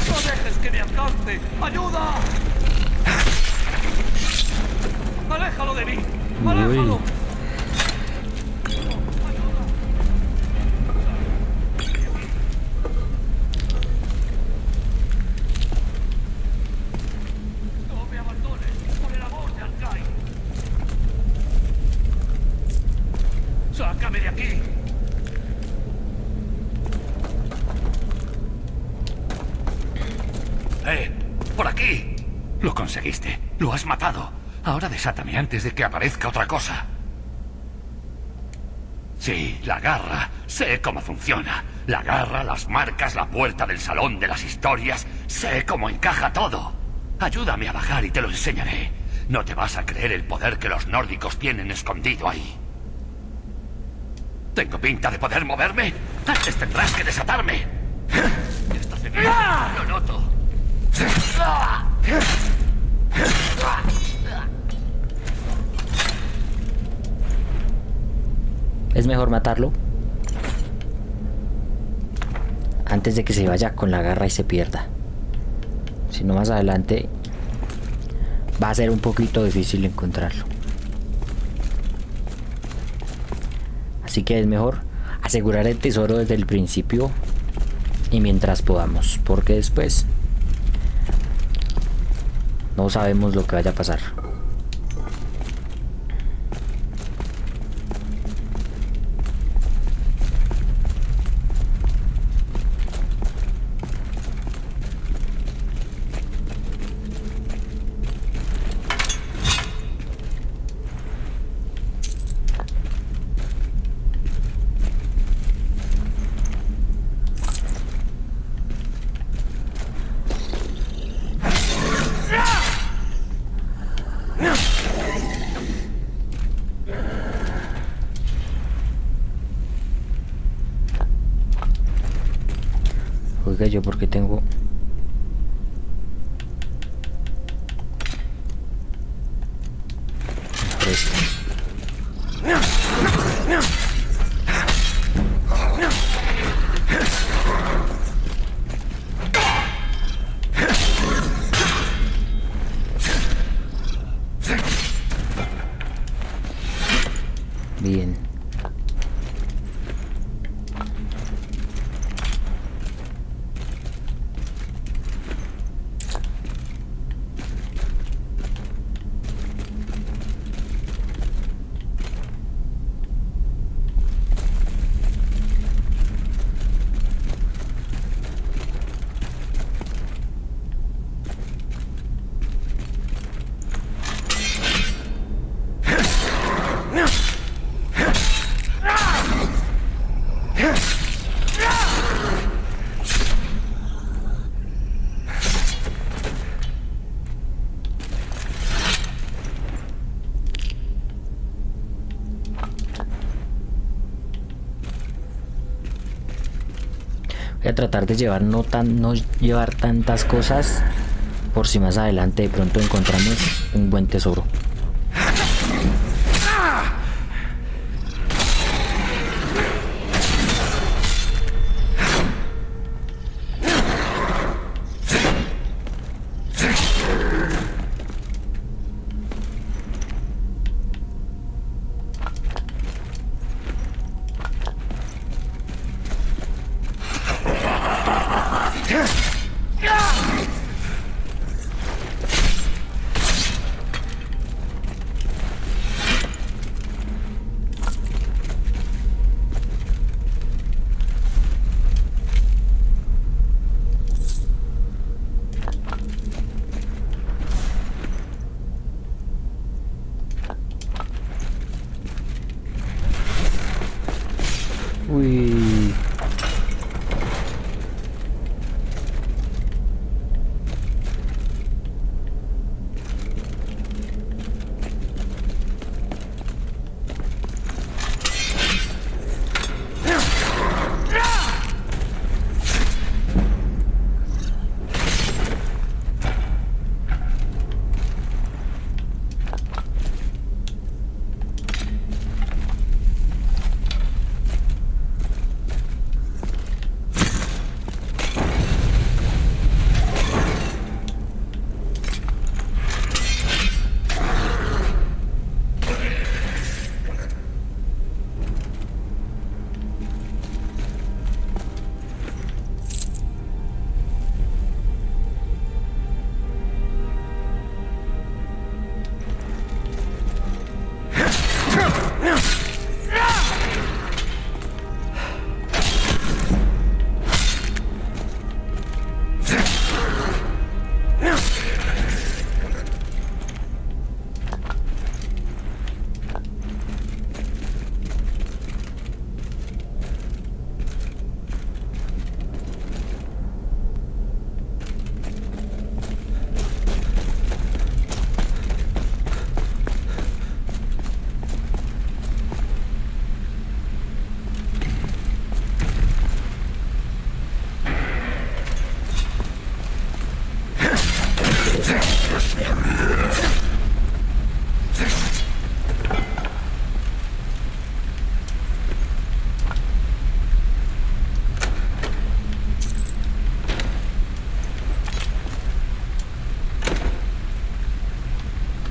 ¡No dejes que me alcance! ¡Ayuda! ¡Aléjalo de mí! ¡Aléjalo! ¡Sácame de aquí! ¡Por aquí! Lo conseguiste. Lo has matado. Ahora desátame antes de que aparezca otra cosa. Sí, la garra. Sé cómo funciona. La garra, las marcas, la puerta del salón de las historias. Sé cómo encaja todo. Ayúdame a bajar y te lo enseñaré. No te vas a creer el poder que los nórdicos tienen escondido ahí. ¿Tengo pinta de poder moverme? Antes tendrás que desatarme. Esto hace bien. Lo noto. Es mejor matarlo antes de que se vaya con la garra y se pierda. Si no, más adelante va a ser un poquito difícil encontrarlo. Así que es mejor asegurar el tesoro desde el principio y mientras podamos, porque después no sabemos lo que vaya a pasar. Oiga, yo porque tengo esto. Voy a tratar de llevar no llevar tantas cosas, por si más adelante de pronto encontramos un buen tesoro. Uy.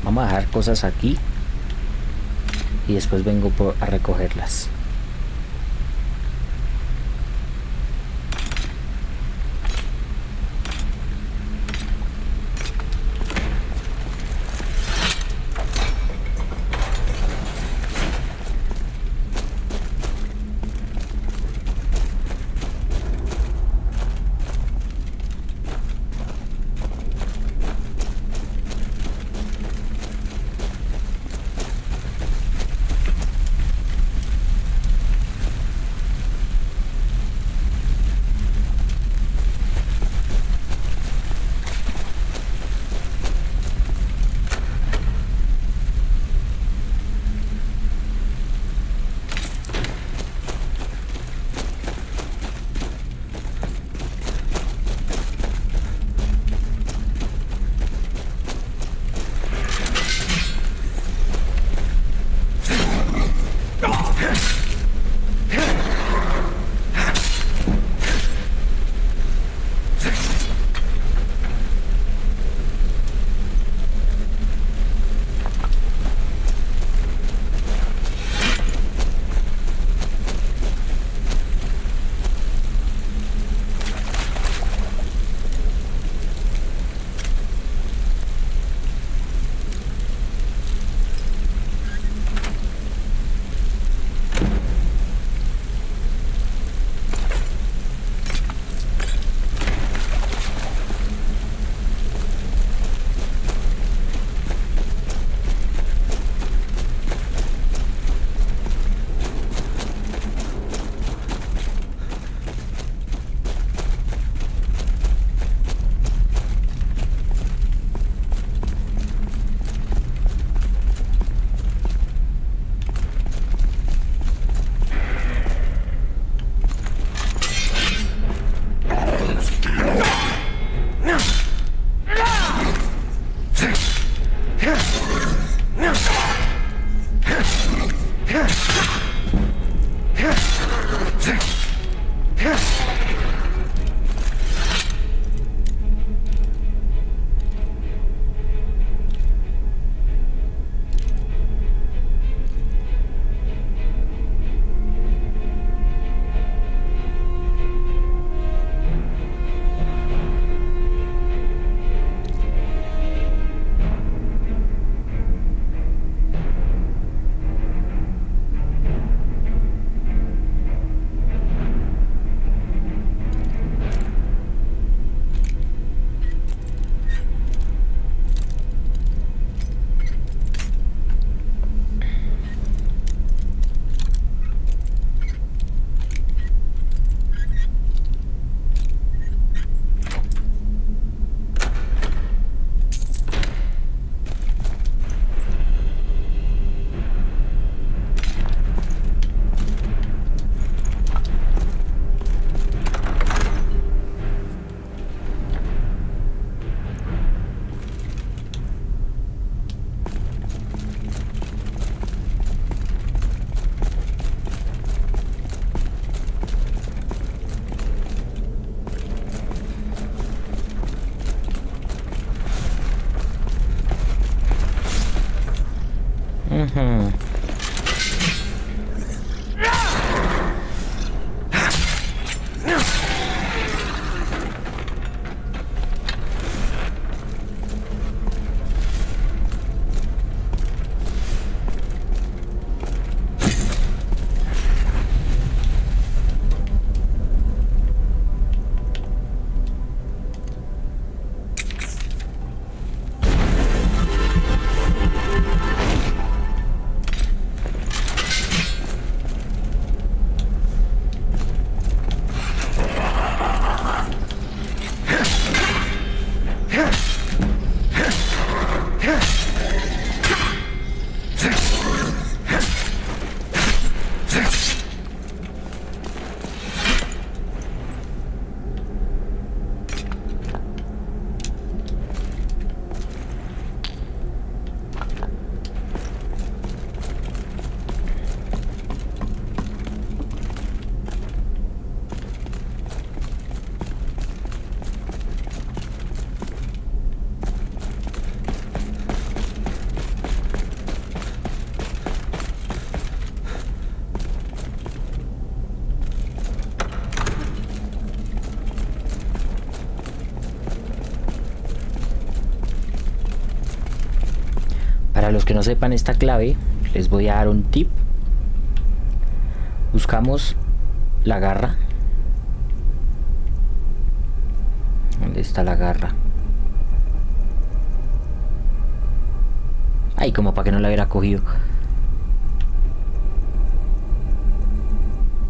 Vamos a dejar cosas aquí y después vengo a recogerlas. Para los que no sepan esta clave, les voy a dar un tip. Buscamos la garra. ¿Dónde está la garra? Ay, como para que no la hubiera cogido.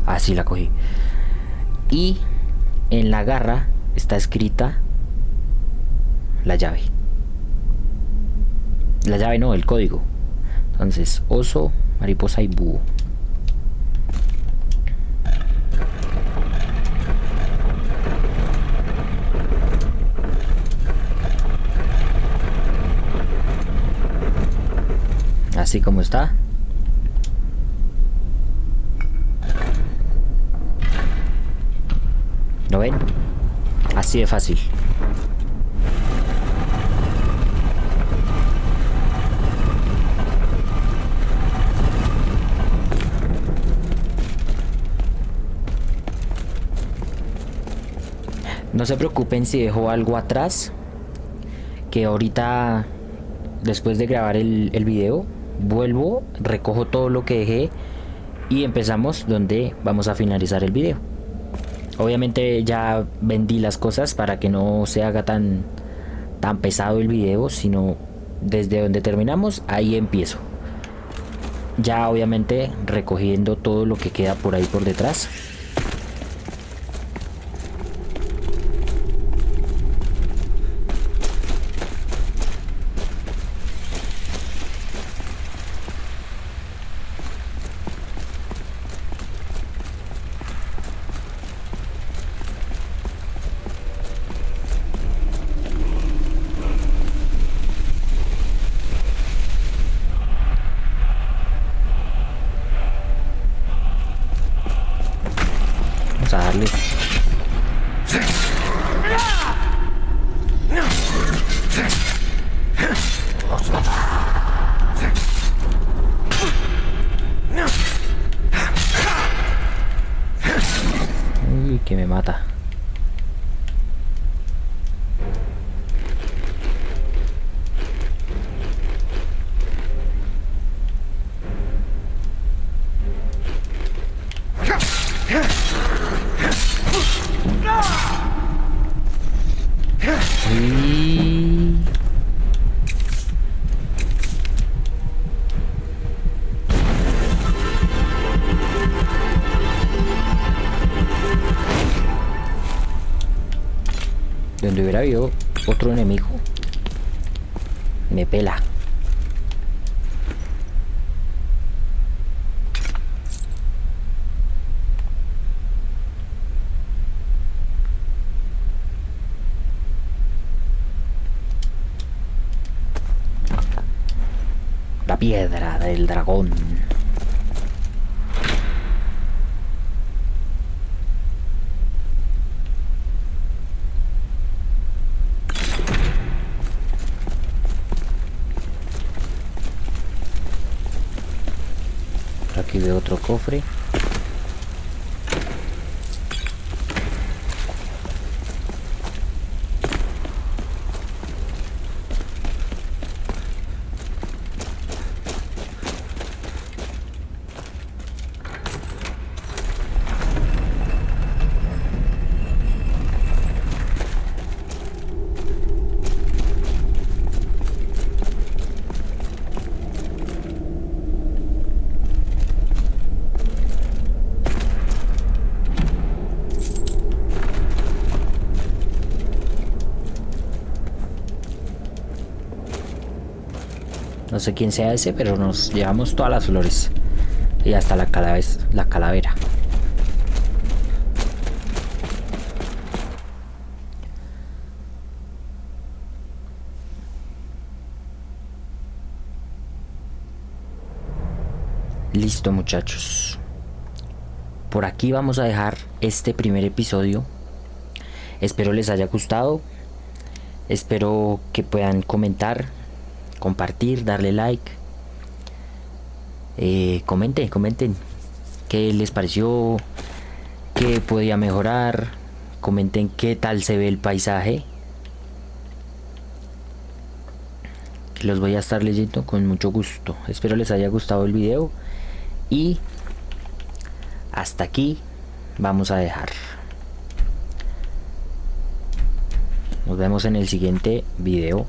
Ah, sí la cogí. Y en la garra está escrita la llave. La llave no, el código. Entonces, oso, mariposa y búho. Así como está. ¿Lo ven? Así de fácil. No se preocupen si dejo algo atrás, que ahorita, después de grabar el video, vuelvo, recojo todo lo que dejé y empezamos donde vamos a finalizar el video. Obviamente ya vendí las cosas para que no se haga tan pesado el video, sino desde donde terminamos, ahí empiezo. Ya obviamente recogiendo todo lo que queda por ahí por detrás. Vamos a darle. Uy, que me mata. Donde hubiera habido otro enemigo, me pela. La piedra del dragón. Aquí veo otro cofre. No sé quién sea ese, pero nos llevamos todas las flores. Y hasta la calavera. Listo, muchachos. Por aquí vamos a dejar este primer episodio. Espero les haya gustado. Espero que puedan comentar, compartir, darle like. Comenten qué les pareció, qué podía mejorar. Comenten qué tal se ve el paisaje, los voy a estar leyendo con mucho gusto. Espero les haya gustado el video y hasta aquí vamos a dejar. Nos vemos en el siguiente video.